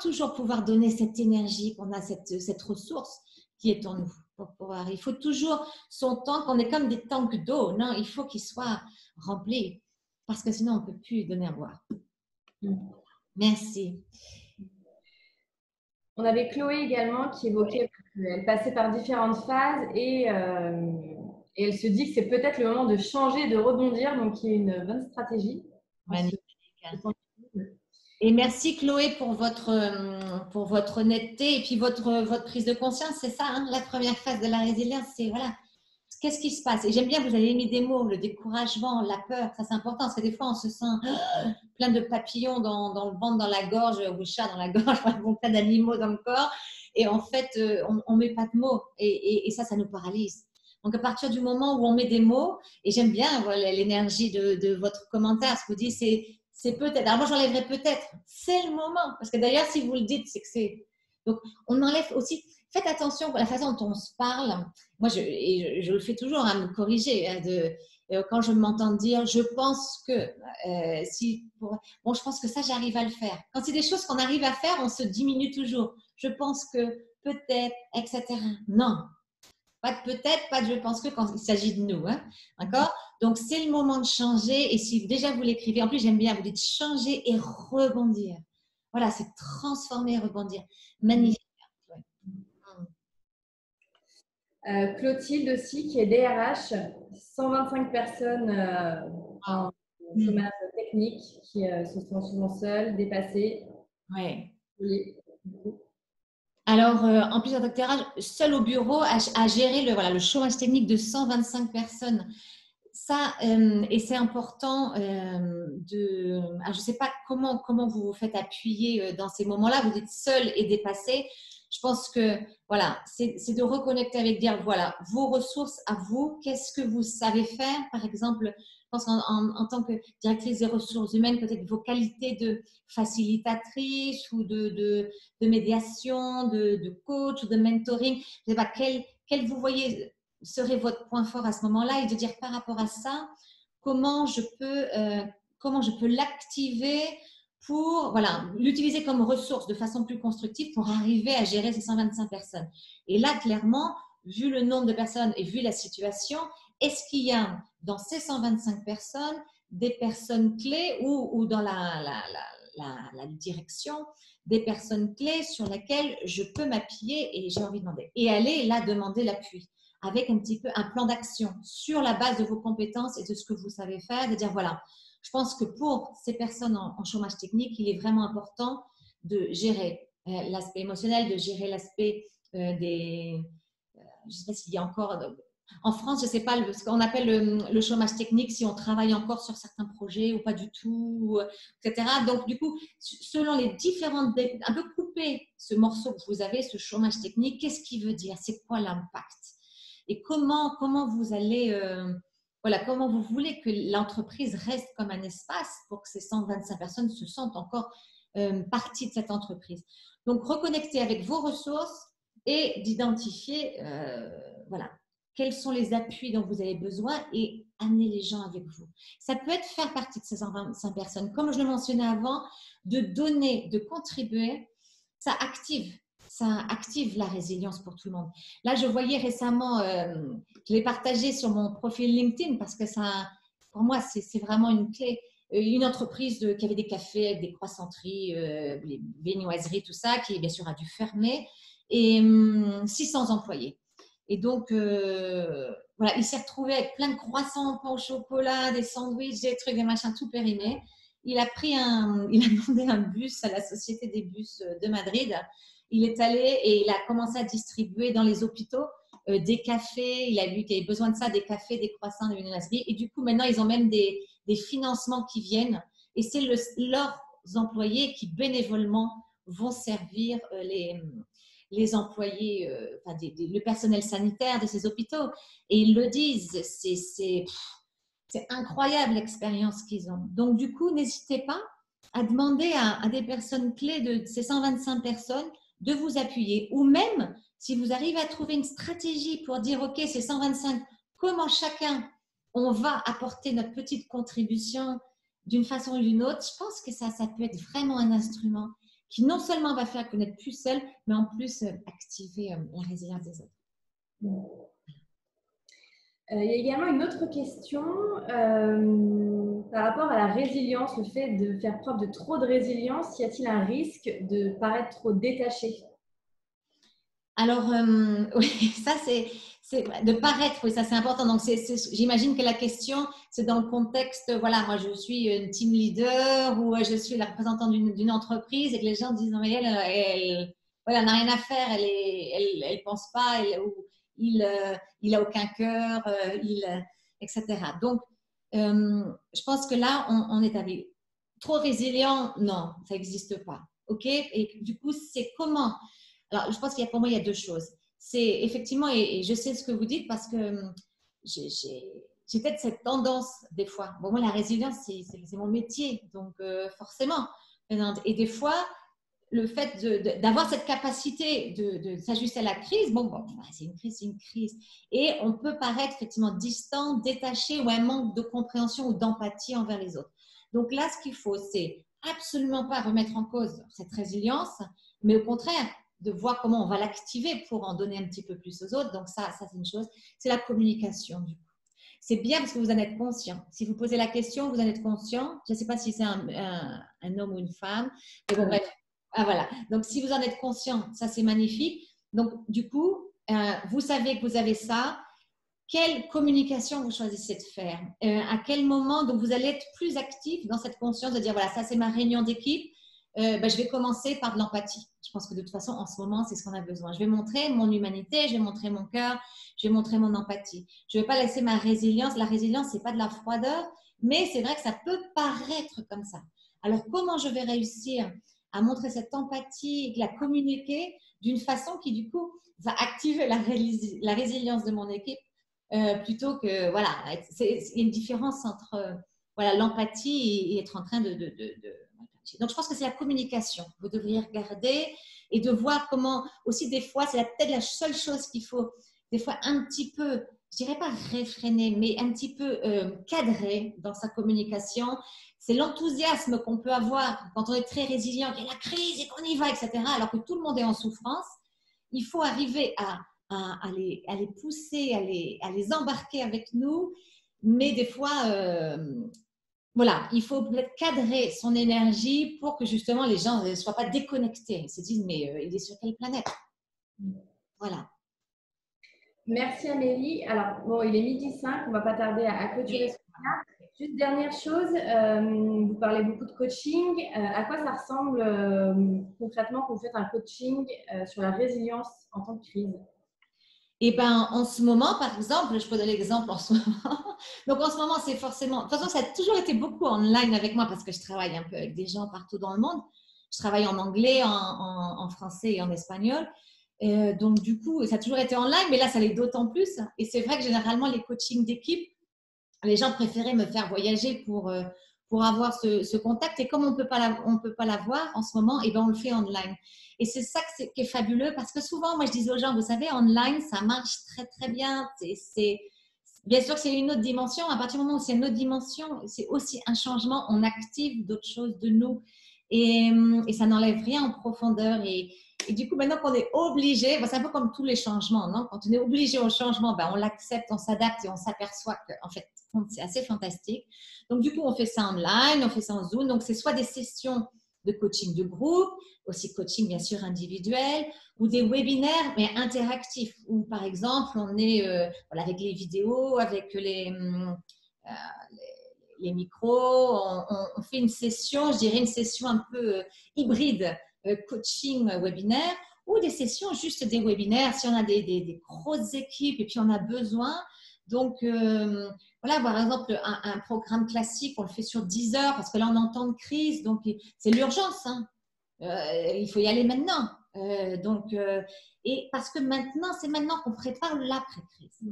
A: toujours pouvoir donner cette énergie qu'on a, cette ressource qui est en nous. Il faut toujours son tank, on est comme des tanks d'eau, non? Il faut qu'il soit rempli parce que sinon on ne peut plus donner à boire. Merci.
B: On avait Chloé également qui évoquait qu'elle passait par différentes phases et elle se dit que c'est peut-être le moment de changer, de rebondir, donc il y a une bonne stratégie.
A: Magnifique. Et merci Chloé pour votre honnêteté et puis votre prise de conscience, c'est ça, hein, la première phase de la résilience, c'est voilà, qu'est-ce qui se passe? Et j'aime bien, vous avez mis des mots, le découragement, la peur, ça c'est important, parce que des fois on se sent plein de papillons dans le ventre, dans la gorge, ou le chat dans la gorge, plein d'animaux dans le corps, et en fait on met pas de mots, et ça nous paralyse. Donc à partir du moment où on met des mots, et j'aime bien voilà, l'énergie de votre commentaire, ce que vous dites, c'est peut-être. Alors moi, j'enlèverais peut-être. C'est le moment. Parce que d'ailleurs, si vous le dites, c'est que c'est. Donc, on enlève aussi. Faites attention à la façon dont on se parle. Moi, je le fais toujours, à me corriger. Quand je m'entends dire, je pense que. Bon, je pense que ça, j'arrive à le faire. Quand c'est des choses qu'on arrive à faire, on se diminue toujours. Je pense que, peut-être, etc. Non. Pas de peut-être, pas de je pense que quand il s'agit de nous. Hein? D'accord? Donc, c'est le moment de changer. Et si déjà vous l'écrivez, en plus, j'aime bien, vous dites changer et rebondir. Voilà, c'est transformer et rebondir. Magnifique.
B: Ouais. Clotilde aussi, qui est DRH, 125 personnes en chômage technique qui se sentent souvent seules, dépassées.
A: Ouais.
B: Oui.
A: Alors, en plus d'un doctorat, seul au bureau à gérer le chômage technique de 125 personnes. Ça, et c'est important alors je ne sais pas comment vous vous faites appuyer dans ces moments-là, vous êtes seul et dépassé. Je pense que, voilà, c'est de reconnecter avec dire, voilà, vos ressources à vous, qu'est-ce que vous savez faire, par exemple, je pense en tant que directrice des ressources humaines, peut-être vos qualités de facilitatrice ou de médiation, de coach ou de mentoring, je ne sais pas, quel vous voyez serait votre point fort à ce moment-là et de dire par rapport à ça, comment je peux l'activer pour voilà, l'utiliser comme ressource de façon plus constructive pour arriver à gérer ces 125 personnes. Et là, clairement, vu le nombre de personnes et vu la situation, est-ce qu'il y a dans ces 125 personnes des personnes clés ou dans la direction des personnes clés sur lesquelles je peux m'appuyer et j'ai envie de demander. Et aller là demander l'appui avec un petit peu un plan d'action sur la base de vos compétences et de ce que vous savez faire, de dire voilà, je pense que pour ces personnes en chômage technique, il est vraiment important de gérer l'aspect émotionnel, de gérer l'aspect je ne sais pas s'il y a encore, en France, je ne sais pas ce qu'on appelle le chômage technique, si on travaille encore sur certains projets ou pas du tout, etc. Donc, du coup, selon les différentes, un peu couper ce morceau que vous avez, ce chômage technique, qu'est-ce qu'il veut dire? C'est quoi l'impact? Et comment vous allez, comment vous voulez que l'entreprise reste comme un espace pour que ces 125 personnes se sentent encore partie de cette entreprise. Donc, reconnecter avec vos ressources et d'identifier, quels sont les appuis dont vous avez besoin et amener les gens avec vous. Ça peut être faire partie de ces 125 personnes. Comme je le mentionnais avant, de donner, de contribuer, ça active la résilience pour tout le monde. Là, je voyais récemment, je l'ai partagé sur mon profil LinkedIn parce que ça, pour moi, c'est vraiment une clé. Une entreprise qui avait des cafés avec des croissanteries, les viennoiseries, tout ça, qui bien sûr a dû fermer, et 600 employés. Et donc, voilà, il s'est retrouvé avec plein de croissants, pain au chocolat, des sandwichs, des trucs, des machins tout périmés. Il a demandé un bus à la Société des bus de Madrid. Il est allé et il a commencé à distribuer dans les hôpitaux des cafés. Il a vu qu'il y avait besoin de ça, des cafés, des croissants, des viennoiseries. Et du coup, maintenant, ils ont même des financements qui viennent. Et c'est leurs employés qui bénévolement vont servir les employés, le personnel sanitaire de ces hôpitaux. Et ils le disent, c'est incroyable l'expérience qu'ils ont. Donc, du coup, n'hésitez pas à demander à des personnes clés de ces 125 personnes de vous appuyer. Ou même, si vous arrivez à trouver une stratégie pour dire, OK, ces 125, comment chacun, on va apporter notre petite contribution d'une façon ou d'une autre, je pense que ça peut être vraiment un instrument qui non seulement va faire que vous n'êtes plus seul, mais en plus activer la résilience des autres.
B: Il y a également une autre question par rapport à la résilience, le fait de faire preuve de trop de résilience, y a-t-il un risque de paraître trop détaché?
A: Alors, oui, ça c'est de paraître, oui, ça c'est important. Donc, j'imagine que la question, c'est dans le contexte, voilà, moi je suis une team leader ou je suis la représentante d'une entreprise et que les gens disent, non mais elle n'a rien à faire, elle pense pas, il a aucun cœur, etc. Donc, je pense que là, on est avec trop résilient, non, ça n'existe pas. OK? Et du coup, c'est comment? Alors, je pense pour moi, il y a deux choses. C'est effectivement, et je sais ce que vous dites parce que j'ai peut-être cette tendance des fois. Bon, moi, la résilience, c'est mon métier, donc forcément. Et des fois, le fait d'avoir cette capacité de s'ajuster à la crise, c'est une crise, c'est une crise. Et on peut paraître effectivement distant, détaché ou un manque de compréhension ou d'empathie envers les autres. Donc là, ce qu'il faut, c'est absolument pas remettre en cause cette résilience, mais au contraire, de voir comment on va l'activer pour en donner un petit peu plus aux autres. Donc ça c'est une chose. C'est la communication, du coup. C'est bien parce que vous en êtes conscient. Si vous posez la question, vous en êtes conscient. Je ne sais pas si c'est un homme ou une femme. Mais bon, bref. Ah, voilà. Donc, si vous en êtes conscient, ça, c'est magnifique. Donc, du coup, vous savez que vous avez ça. Quelle communication vous choisissez de faire? À quel moment, donc, vous allez être plus actif dans cette conscience de dire, voilà, ça, c'est ma réunion d'équipe. Je vais commencer par de l'empathie. Je pense que de toute façon, en ce moment, c'est ce qu'on a besoin. Je vais montrer mon humanité, je vais montrer mon cœur, je vais montrer mon empathie. Je ne vais pas laisser ma résilience. La résilience, ce n'est pas de la froideur, mais c'est vrai que ça peut paraître comme ça. Alors, comment je vais réussir à montrer cette empathie et la communiquer d'une façon qui, du coup, va activer la résilience de mon équipe plutôt que, voilà, c'est une différence entre voilà, l'empathie et être en train de donc, je pense que c'est la communication. Vous devriez regarder et de voir comment, aussi des fois, c'est peut-être la seule chose qu'il faut, des fois, un petit peu, je dirais pas réfréner, mais un petit peu cadrer dans sa communication. C'est l'enthousiasme qu'on peut avoir quand on est très résilient, qu'il y a la crise et qu'on y va, etc., alors que tout le monde est en souffrance. Il faut arriver à les pousser, à les embarquer avec nous, mais des fois, voilà, il faut peut-être cadrer son énergie pour que justement les gens ne soient pas déconnectés. Ils se disent, mais il est sur quelle planète? Voilà.
B: Merci Amélie. Alors, bon, il est 12h05, on ne va pas tarder à clôturer ce webinar. Juste dernière chose, vous parlez beaucoup de coaching. À quoi ça ressemble concrètement quand vous faites un coaching sur la résilience en temps de crise?
A: Eh bien, en ce moment, par exemple, je peux donner l'exemple en ce moment. Donc, en ce moment, c'est forcément… De toute façon, ça a toujours été beaucoup online avec moi parce que je travaille un peu avec des gens partout dans le monde. Je travaille en anglais, en français et en espagnol. Donc, du coup, ça a toujours été online, mais là, ça l'est d'autant plus. Et c'est vrai que généralement, les coachings d'équipe, les gens préféraient me faire voyager pour avoir ce contact. Et comme on peut pas l'avoir en ce moment, et ben on le fait online. Et c'est ça qui est fabuleux parce que souvent, moi, je dis aux gens, vous savez, online, ça marche très, très bien. Bien sûr que c'est une autre dimension. À partir du moment où c'est une autre dimension, c'est aussi un changement. On active d'autres choses de nous et ça n'enlève rien en profondeur. Et du coup, maintenant qu'on est obligé, c'est un peu comme tous les changements, non? Quand on est obligé au changement, on l'accepte, on s'adapte et on s'aperçoit qu'en fait, c'est assez fantastique. Donc, du coup, on fait ça online, on fait ça en Zoom. Donc, c'est soit des sessions de coaching de groupe, aussi coaching bien sûr individuel, ou des webinaires mais interactifs, où par exemple on est voilà, avec les vidéos, avec les micros, on fait une session, je dirais une session un peu hybride, coaching webinaire, ou des sessions juste des webinaires si on a des grosses équipes et puis on a besoin. Donc, voilà, par exemple, un programme classique, on le fait sur 10 heures parce que là, on est en temps de crise, donc c'est l'urgence. Hein. Il faut y aller maintenant. Et parce que maintenant, c'est maintenant qu'on prépare l'après-crise.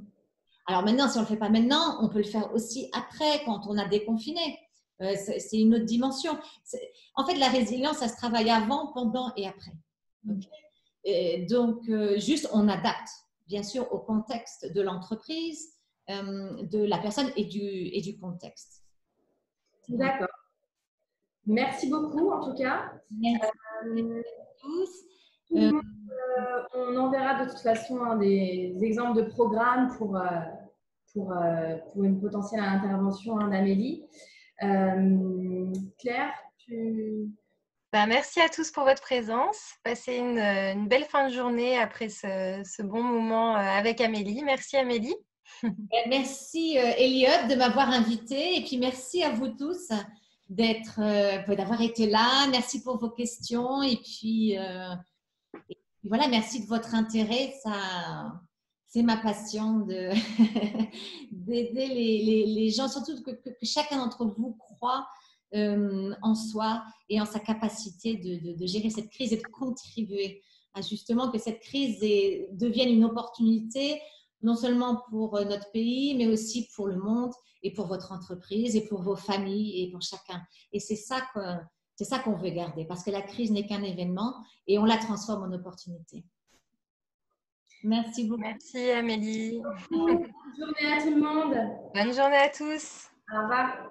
A: Alors maintenant, si on ne le fait pas maintenant, on peut le faire aussi après, quand on a déconfiné. C'est une autre dimension. En fait, la résilience, ça se travaille avant, pendant et après. Okay. Et donc, juste, on adapte, bien sûr, au contexte de l'entreprise, de la personne et du contexte.
B: D'accord. Merci beaucoup, en tout cas.
A: Merci à tous.
B: On enverra de toute façon des exemples de programmes pour une potentielle intervention d'Amélie. Claire,
C: merci à tous pour votre présence. Passez une belle fin de journée après ce bon moment avec Amélie. Merci Amélie.
A: Merci Elliot de m'avoir invitée et puis merci à vous tous d'avoir été là. Merci pour vos questions et puis voilà, merci de votre intérêt. C'est ma passion d'aider les gens, surtout que chacun d'entre vous croit en soi et en sa capacité de gérer cette crise et de contribuer à justement que cette crise devienne une opportunité, non seulement pour notre pays, mais aussi pour le monde et pour votre entreprise et pour vos familles et pour chacun. Et c'est ça qu'on veut garder, parce que la crise n'est qu'un événement et on la transforme en opportunité. Merci beaucoup.
C: Merci Amélie.
B: Bonne journée à tout le monde.
C: Bonne journée à tous.
B: Au revoir.